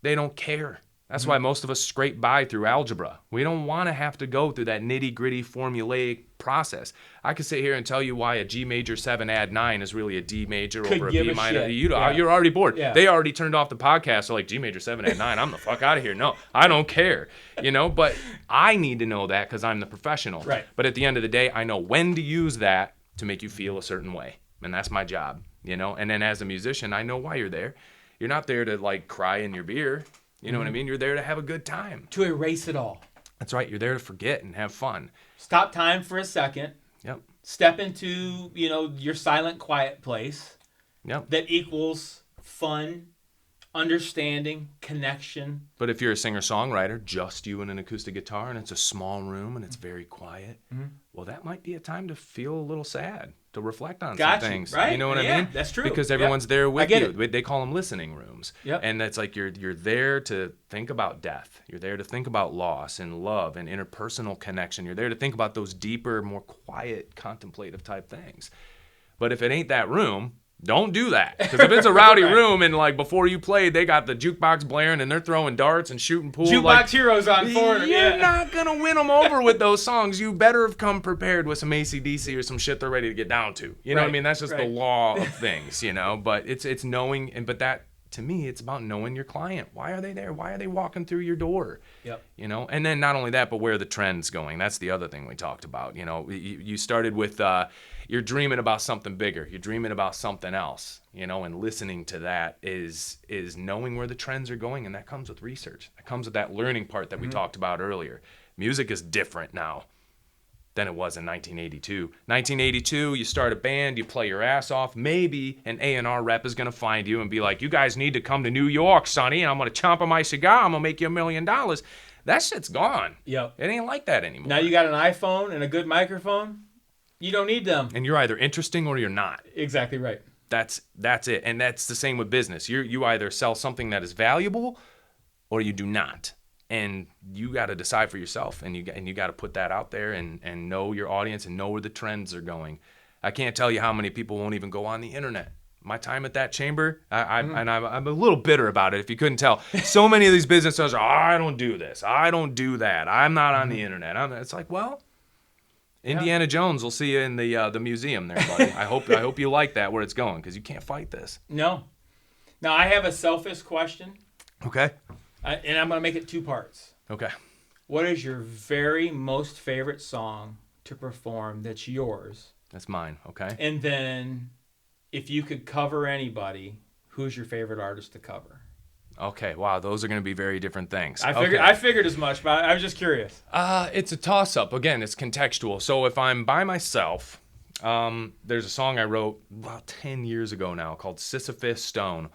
They don't care. That's why most of us scrape by through algebra. We don't want to have to go through that nitty-gritty formulaic process. I could sit here and tell you why a G major 7 add 9 is really a D major over a B minor. You're already bored. Yeah. They already turned off the podcast. So like, G major 7 add 9, I'm the fuck out of here. No, I don't care. But I need to know that because I'm the professional. Right. But at the end of the day, I know when to use that to make you feel a certain way. And that's my job, And then as a musician, I know why you're there. You're not there to like cry in your beer. You know what I mean? You're there to have a good time. To erase it all. That's right. You're there to forget and have fun. Stop time for a second. Yep. Step into, your silent, quiet place. Yep. That equals fun, understanding, connection. But if you're a singer-songwriter, just you and an acoustic guitar, and it's a small room and it's very quiet, well, that might be a time to feel a little sad, to reflect on some things. Right? You know what I mean? That's true. Because everyone's there with you. They call them listening rooms. Yep. And that's like you're there to think about death. You're there to think about loss and love and interpersonal connection. You're there to think about those deeper, more quiet, contemplative type things. But if it ain't that room, don't do that. Because if it's a rowdy room and like before you played, they got the jukebox blaring and they're throwing darts and shooting pool. Jukebox heroes on four. You're not going to win them over with those songs. You better have come prepared with some AC/DC or some shit they're ready to get down to. You know what I mean? That's just the law of things, But it's knowing, but that, to me, it's about knowing your client. Why are they there? Why are they walking through your door? Yep. And then not only that, but where the trend's going. That's the other thing we talked about. You started with you're dreaming about something bigger. You're dreaming about something else. And listening to that is knowing where the trends are going, and that comes with research. That comes with that learning part that we talked about earlier. Music is different now than it was in 1982. 1982, you start a band, you play your ass off. Maybe an A&R rep is going to find you and be like, you guys need to come to New York, Sonny, and I'm going to chomp on my cigar. I'm going to make you $1 million. That shit's gone. Yep. It ain't like that anymore. Now you got an iPhone and a good microphone. You don't need them. And you're either interesting or you're not. Exactly right. That's it. And that's the same with business. You either sell something that is valuable or you do not. And you got to decide for yourself, and you got to put that out there and know your audience and know where the trends are going. I can't tell you how many people won't even go on the internet. My time at that chamber, I'm a little bitter about it, if you couldn't tell. So many of these business owners are, I don't do this, I don't do that, I'm not on the internet. It's like, well, Indiana Jones will see you in the museum there, buddy. I hope you like that where it's going, because you can't fight this. No. Now I have a selfish question. Okay. And I'm going to make it 2 parts. Okay. What is your very most favorite song to perform that's yours? That's mine, okay. And then, if you could cover anybody, who's your favorite artist to cover? Okay, wow, those are going to be very different things. I figured as much, but I was just curious. It's a toss-up. Again, it's contextual. So if I'm by myself, there's a song I wrote about 10 years ago now called Sisyphus Stone.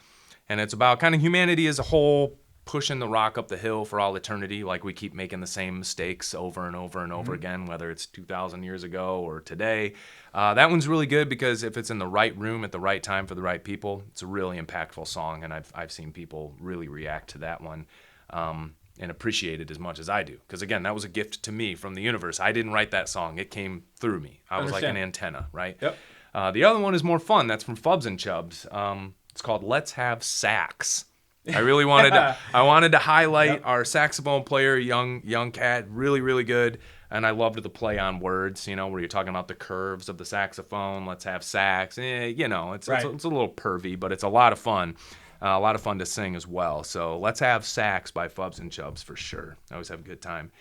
And it's about kind of humanity as a whole pushing the rock up the hill for all eternity. Like we keep making the same mistakes over and over and over again, whether it's 2,000 years ago or today. That one's really good because if it's in the right room at the right time for the right people, it's a really impactful song. And I've seen people really react to that one and appreciate it as much as I do. Because again, that was a gift to me from the universe. I didn't write that song. It came through me. I was like an antenna, right? Yep. The other one is more fun. That's from Fubs and Chubs. It's called Let's Have Sax. I really wanted to highlight our saxophone player, young cat, really, really good. And I loved the play on words, where you're talking about the curves of the saxophone. Let's have sax. It's a little pervy, but it's a lot of fun. A lot of fun to sing as well. So Let's Have Sax by Fubs and Chubs for sure. I always have a good time.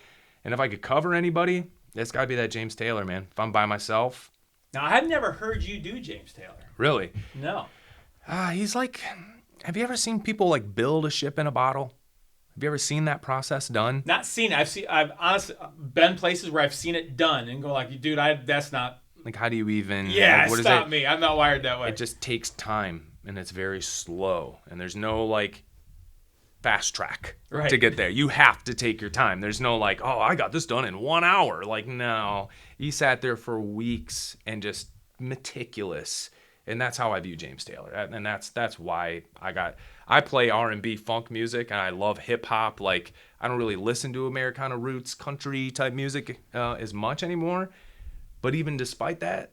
And if I could cover anybody, it's got to be that James Taylor, man. If I'm by myself. Now, I've never heard you do James Taylor. Really? No. He's like... Have you ever seen people like build a ship in a bottle? Have you ever seen that process done? Not seen it. I've honestly been places where I've seen it done and go like, dude, that's not. Like, how do you even? Yeah, what stop is it? me. I'm not wired that way. It just takes time and it's very slow and there's no like fast track to get there. You have to take your time. There's no like, oh, I got this done in 1 hour. Like, no, he sat there for weeks and just meticulous. And that's how I view James Taylor, and that's why I play R&B funk music, and I love hip hop. Like I don't really listen to Americana roots country type music as much anymore, but even despite that,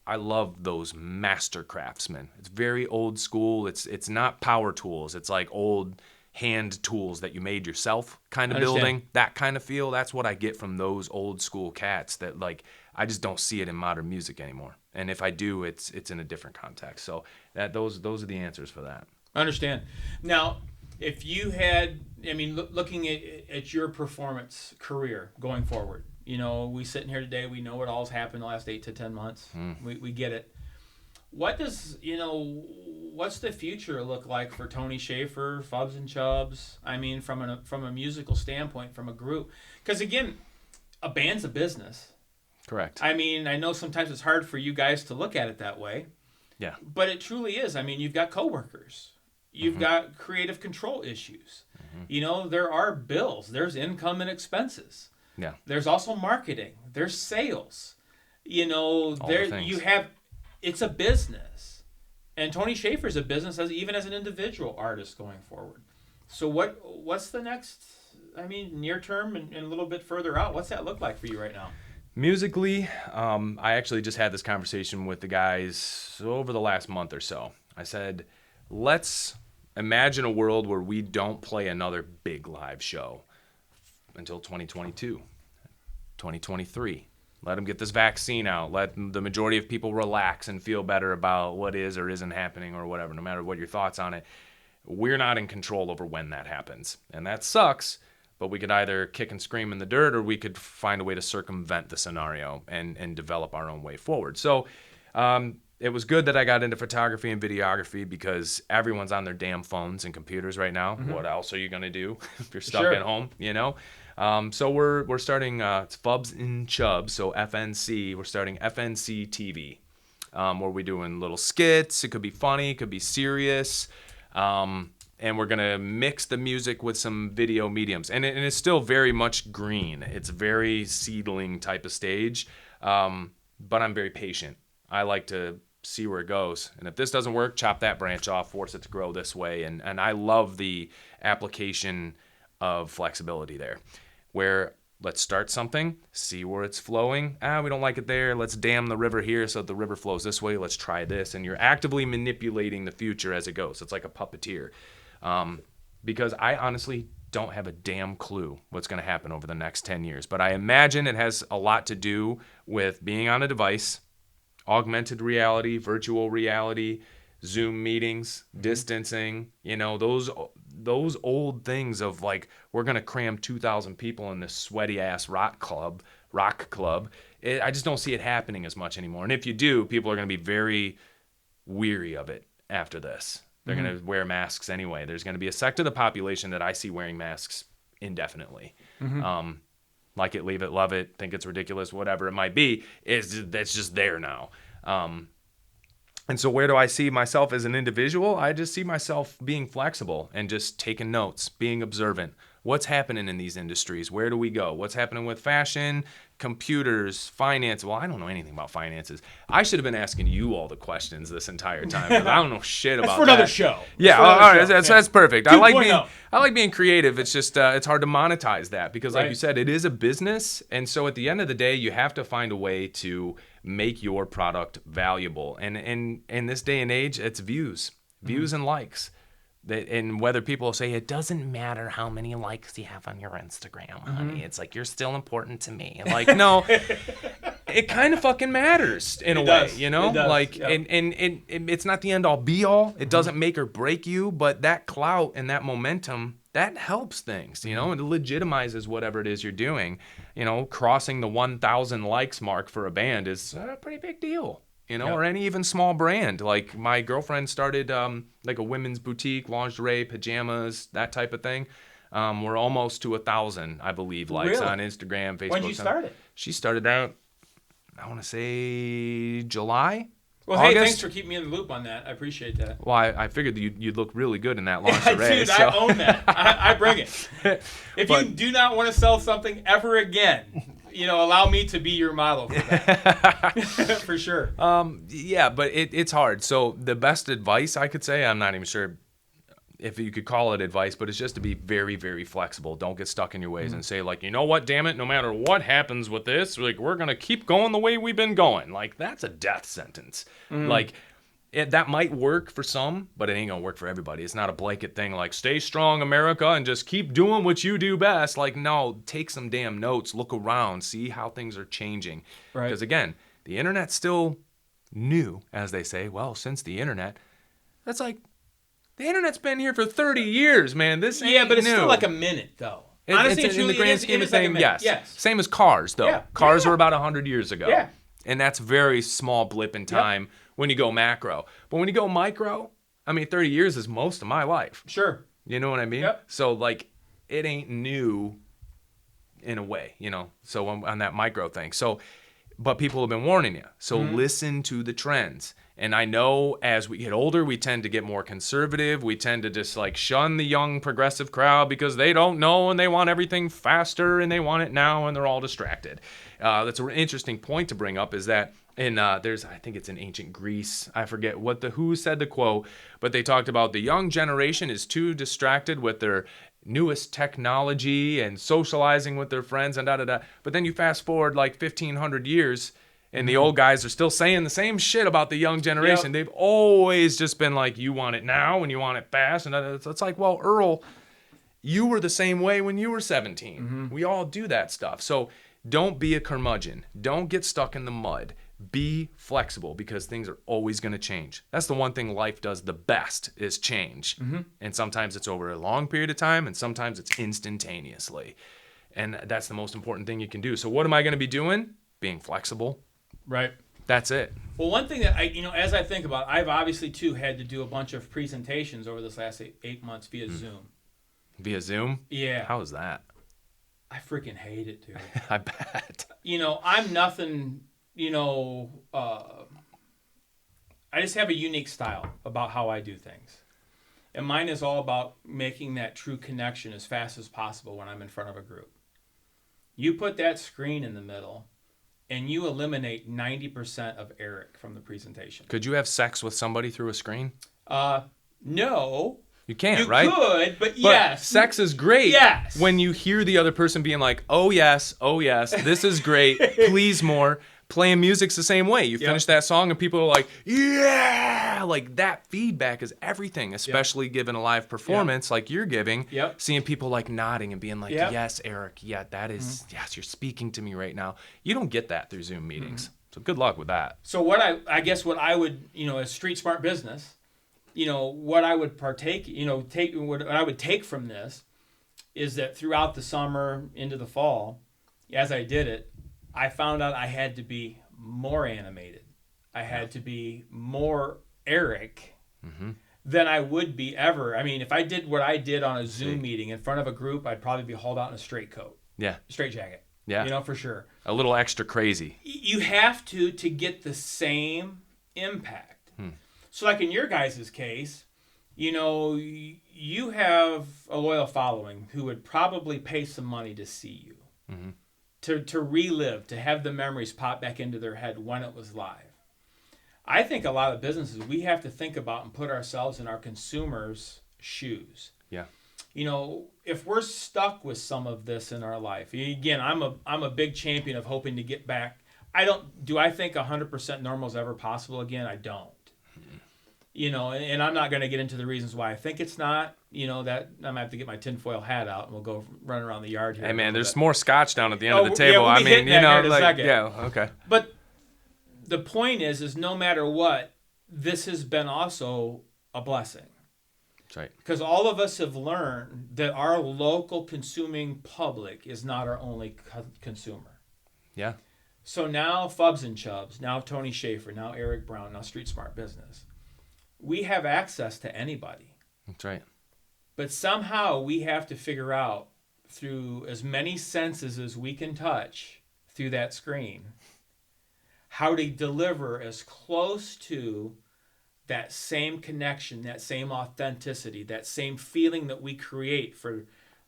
I love those master craftsmen. It's very old school. It's not power tools. It's like old hand tools that you made yourself kind of building, that kind of feel. That's what I get from those old school cats that like I just don't see it in modern music anymore. And if I do, it's in a different context. So those are the answers for that. I understand. Now, if you had, looking at your performance career going forward, we sitting here today, we know what all's happened the last 8 to 10 months. We get it. What does, what's the future look like for Tony Schaefer, Fubs and Chubs? From a musical standpoint, from a group. Because again, a band's a business. Correct. I know sometimes it's hard for you guys to look at it that way. Yeah. But it truly is. You've got coworkers. You've got creative control issues. There are bills. There's income and expenses. Yeah. There's also marketing. There's sales. It's a business. And Tony Schaefer's a business even as an individual artist going forward. So what's the next, near term and a little bit further out, what's that look like for you right now? Musically, I actually just had this conversation with the guys over the last month or so. I said, let's imagine a world where we don't play another big live show until 2022, 2023. Let them get this vaccine out. Let the majority of people relax and feel better about what is or isn't happening or whatever, no matter what your thoughts on it. We're not in control over when that happens. And that sucks. But we could either kick and scream in the dirt or we could find a way to circumvent the scenario and develop our own way forward. So it was good that I got into photography and videography because everyone's on their damn phones and computers right now. What else are you going to do if you're stuck at home, So we're starting, it's Fubs and Chubs, so FNC. We're starting FNC TV where we're doing little skits. It could be funny, it could be serious. And we're going to mix the music with some video mediums. And it's still very much green. It's very seedling type of stage. But I'm very patient. I like to see where it goes. And if this doesn't work, chop that branch off, force it to grow this way. And I love the application of flexibility there. Where let's start something, see where it's flowing. We don't like it there. Let's dam the river here so that the river flows this way. Let's try this. And you're actively manipulating the future as it goes. It's like a puppeteer. Because I honestly don't have a damn clue what's going to happen over the next 10 years. But I imagine it has a lot to do with being on a device, augmented reality, virtual reality, Zoom meetings, distancing, those old things of like, we're going to cram 2,000 people in this sweaty ass rock club. I just don't see it happening as much anymore. And if you do, people are going to be very weary of it after this. They're going to wear masks anyway. There's going to be a sect of the population that I see wearing masks indefinitely. Like it, leave it, love it, think it's ridiculous, whatever it might be. That's just there now. And so where do I see myself as an individual? I just see myself being flexible and just taking notes, being observant. What's happening in these industries? Where do we go? What's happening with fashion, computers, finance? Well, I don't know anything about finances. I should have been asking you all the questions this entire time because I don't know shit about that. That's for another show. Yeah, all right, that's perfect. I like being creative. It's just it's hard to monetize that because, like you said, it is a business, and so at the end of the day, you have to find a way to make your product valuable. And in this day and age, it's views and likes. And whether people say it doesn't matter how many likes you have on your Instagram, honey, it's like you're still important to me. Like, no, it kind of fucking matters in a way, you know. Like, and it's not the end all be all. It doesn't make or break you, but that clout and that momentum that helps things, you know, and it legitimizes whatever it is you're doing. You know, crossing the 1,000 likes mark for a band is a pretty big deal. You know, or any even small brand. Like my girlfriend started like a women's boutique, lingerie, pajamas, that type of thing. We're almost to 1,000, I believe, likes on Instagram, Facebook. When did you start it? She started out, I want to say July. Well, August. Hey, thanks for keeping me in the loop on that. I appreciate that. Well, I figured that you'd look really good in that lingerie. Dude, I own that. I bring it. If you do not want to sell something ever again, you know, allow me to be your model for that. For sure. Yeah, but it's hard. So the best advice I could say, I'm not even sure if you could call it advice, but it's just to be very, very flexible. Don't get stuck in your ways and say, like, you know what, damn it, no matter what happens with this, like, we're going to keep going the way we've been going. Like, that's a death sentence. Like, that might work for some, but it ain't going to work for everybody. It's not a blanket thing like, stay strong, America, and just keep doing what you do best. Like, no, take some damn notes, look around, see how things are changing. Right. Because, again, the internet's still new, as they say. Well, since the internet, that's like, the internet's been here for 30 years, man. This ain't but it's new. still like a minute, though. Honestly, it's in the grand scheme of things, yes. Same as cars, though. Yeah. Cars were about 100 years ago. Yeah. And that's a very small blip in time when you go macro. But when you go micro, I mean, 30 years is most of my life. Sure. You know what I mean? Yep. So, like, it ain't new in a way, you know, so on that micro thing. So, but people have been warning you. So listen to the trends. And I know as we get older, we tend to get more conservative. We tend to just like shun the young progressive crowd because they don't know and they want everything faster and they want it now and they're all distracted. That's an interesting point to bring up is that I think it's in ancient Greece. I forget who said the quote, but they talked about the young generation is too distracted with their newest technology and socializing with their friends and da-da-da. But then you fast forward like 1,500 years and the old guys are still saying the same shit about the young generation. Yep. They've always just been like, you want it now and you want it fast. And it's like, well, Earl, you were the same way when you were 17. We all do that stuff. So don't be a curmudgeon. Don't get stuck in the mud. Be flexible because things are always going to change. That's the one thing life does the best is change. And sometimes it's over a long period of time and sometimes it's instantaneously. And that's the most important thing you can do. So what am I going to be doing? Being flexible. Right. That's it. Well, one thing that as I think about, I've obviously too had to do a bunch of presentations over this last 8 months via Zoom. Via Zoom? Yeah. How is that? I freaking hate it, dude. I bet. You know, I'm nothing, I just have a unique style about how I do things. And mine is all about making that true connection as fast as possible when I'm in front of a group. You put that screen in the middle, and you eliminate 90% of Eric from the presentation. Could you have sex with somebody through a screen? No. You can't, right? You could, but yes. Sex is great. Yes. When you hear the other person being like, oh yes, this is great, please more. Playing music's the same way. You finish that song and people are like, yeah! Like that feedback is everything, especially given a live performance like you're giving. Seeing people like nodding and being like, yes, Eric, yeah, that is, yes, you're speaking to me right now. You don't get that through Zoom meetings. So good luck with that. So what I would, as street smart business, what I would what I would take from this is that throughout the summer into the fall, as I did it, I found out I had to be more animated. I had to be more Eric than I would be ever. I mean, if I did what I did on a Zoom meeting in front of a group, I'd probably be hauled out in a straight coat. Yeah. Straight jacket. Yeah. For sure. A little extra crazy. You have to get the same impact. So like in your guys' case, you know, you have a loyal following who would probably pay some money to see you, to relive, to have the memories pop back into their head when it was live. I think a lot of businesses, we have to think about and put ourselves in our consumers' shoes. Yeah. You know, if we're stuck with some of this in our life, again, I'm a big champion of hoping to get back. Do I think 100% normal is ever possible again? I don't. You know, and I'm not going to get into the reasons why I think it's not. You know, that I'm going to have to get my tinfoil hat out and we'll go run around the yard here. Hey, man, there's more scotch down at the end of the Yeah, table. we'll be I mean, hitting you that know, here in a like, second. yeah, okay. But the point is no matter what, this has been also a blessing. That's right. Because all of us have learned that our local consuming public is not our only consumer. Yeah. So now Fubs and Chubs, now Tony Schaefer, now Eric Brown, now Street Smart Business. We have access to anybody. That's right. But somehow we have to figure out through as many senses as we can touch through that screen how to deliver as close to that same connection, that same authenticity, that same feeling that we create for,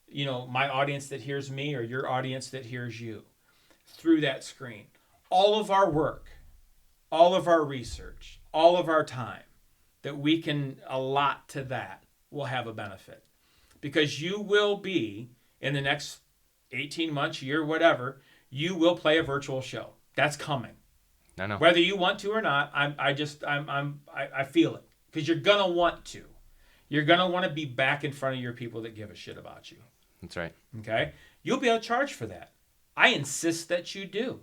you know, my audience that hears me or your audience that hears you through that screen. All of our work, all of our research, all of our time that we can allot to that will have a benefit. Because you will be, in the next 18 months, year, whatever, you will play a virtual show. That's coming. I know. Whether you want to or not, I feel it. Because you're going to want to. You're going to want to be back in front of your people that give a shit about you. That's right. Okay? You'll be able to charge for that. I insist that you do.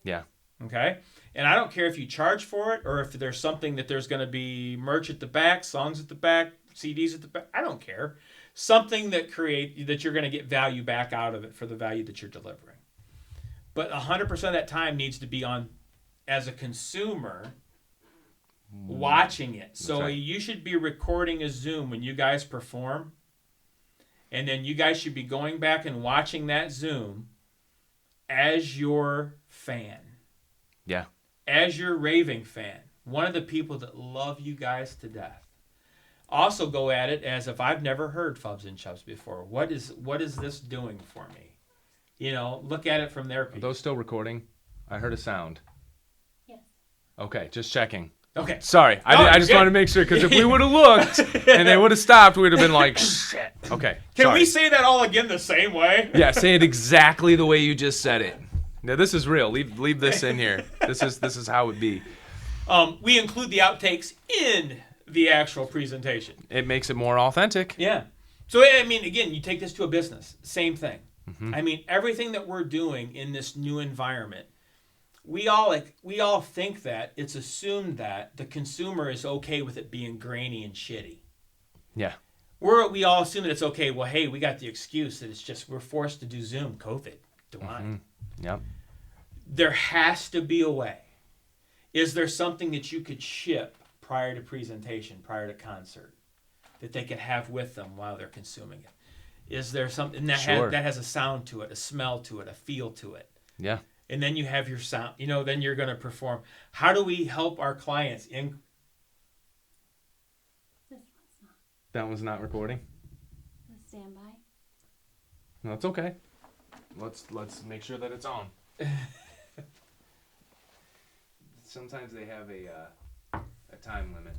Yeah. Okay? And I don't care if you charge for it or if there's something that there's going to be merch at the back, songs at the back, CDs at the back. I don't care. Something that you're going to get value back out of it for the value that you're delivering. But 100% of that time needs to be on as a consumer watching it. So right. You should be recording a Zoom when you guys perform. And then you guys should be going back and watching that Zoom as your fan. Yeah. As your raving fan. One of the people that love you guys to death. Also go at it as if I've never heard Fubs and Chubs before. What is this doing for me? You know, look at it from their Are those still recording? I heard a sound. Yes. Okay, just checking. Okay. Sorry, No, I just wanted to make sure, because if we would have looked and they would have stopped, we would have been like, shit. Okay. Can we say that all again the same way? Yeah, say it exactly the way you just said it. Now this is real. Leave this in here. This is how it be. We include the outtakes in the actual presentation. It makes it more authentic. Yeah. So I mean, again, you take this to a business, same thing. Mm-hmm. I mean, everything that we're doing in this new environment, we all think that it's assumed that the consumer is okay with it being grainy and shitty. Yeah. We all assume that it's okay. Well, hey, we got the excuse that it's just we're forced to do Zoom, COVID. Mm-hmm. Yep. There has to be a way. Is there something that you could ship prior to presentation, prior to concert, that they could have with them while they're consuming it? Is there something that has a sound to it, a smell to it, a feel to it? Yeah. And then you have your sound, then you're going to perform. How do we help our clients This one's not. That one's not recording? The standby. No, it's okay. Let's make sure that it's on. Sometimes they have a time limit.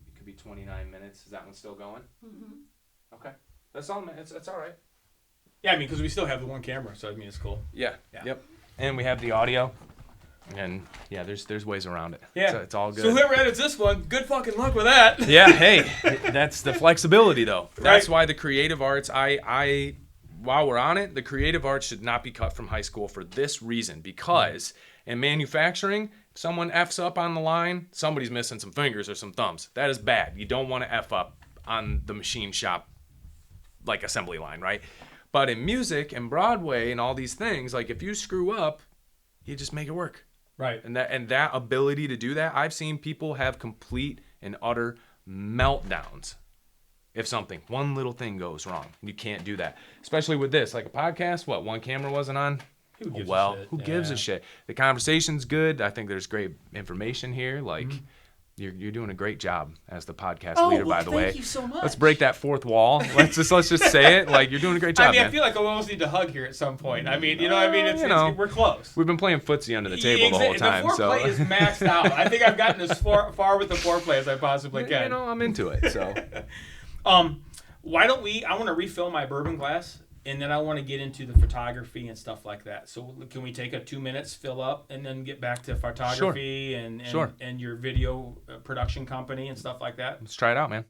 It could be 29 minutes. Is that one still going? Mm-hmm. Okay. That's all. It's all right. Yeah, I mean, because we still have the one camera, so I mean, it's cool. Yeah. Yeah. Yep. And we have the audio. And yeah, there's ways around it. Yeah. So it's all good. So whoever edits this one, good fucking luck with that. Yeah, hey, that's the flexibility though. That's Right. why the creative arts, while we're on it, the creative arts should not be cut from high school for this reason. Because in manufacturing, if someone F's up on the line, somebody's missing some fingers or some thumbs. That is bad. You don't want to F up on the machine shop, like assembly line, right? But in music and Broadway and all these things, like if you screw up, you just make it work. Right. And that ability to do that, I've seen people have complete and utter meltdowns if one little thing goes wrong. You can't do that. Especially with this, like a podcast, one camera wasn't on? Who gives well, a shit? who gives a shit? The conversation's good. I think there's great information here. Like, You're doing a great job as the podcast Oh, leader, well, by the way. thank you so much. Let's break that fourth wall. Let's just say it. Like, you're doing a great job, I mean, man. I feel like we almost need to hug here at some point. I mean, you know what I mean? It's we're close. We've been playing footsie under the table the whole time. The foreplay is maxed out. I think I've gotten as far with the foreplay as I possibly can. You know, I'm into it. So, why don't we? I want to refill my bourbon glass, and then I want to get into the photography and stuff like that. So, can we take a 2 minutes, fill up, and then get back to photography and your video production company and stuff like that? Let's try it out, man.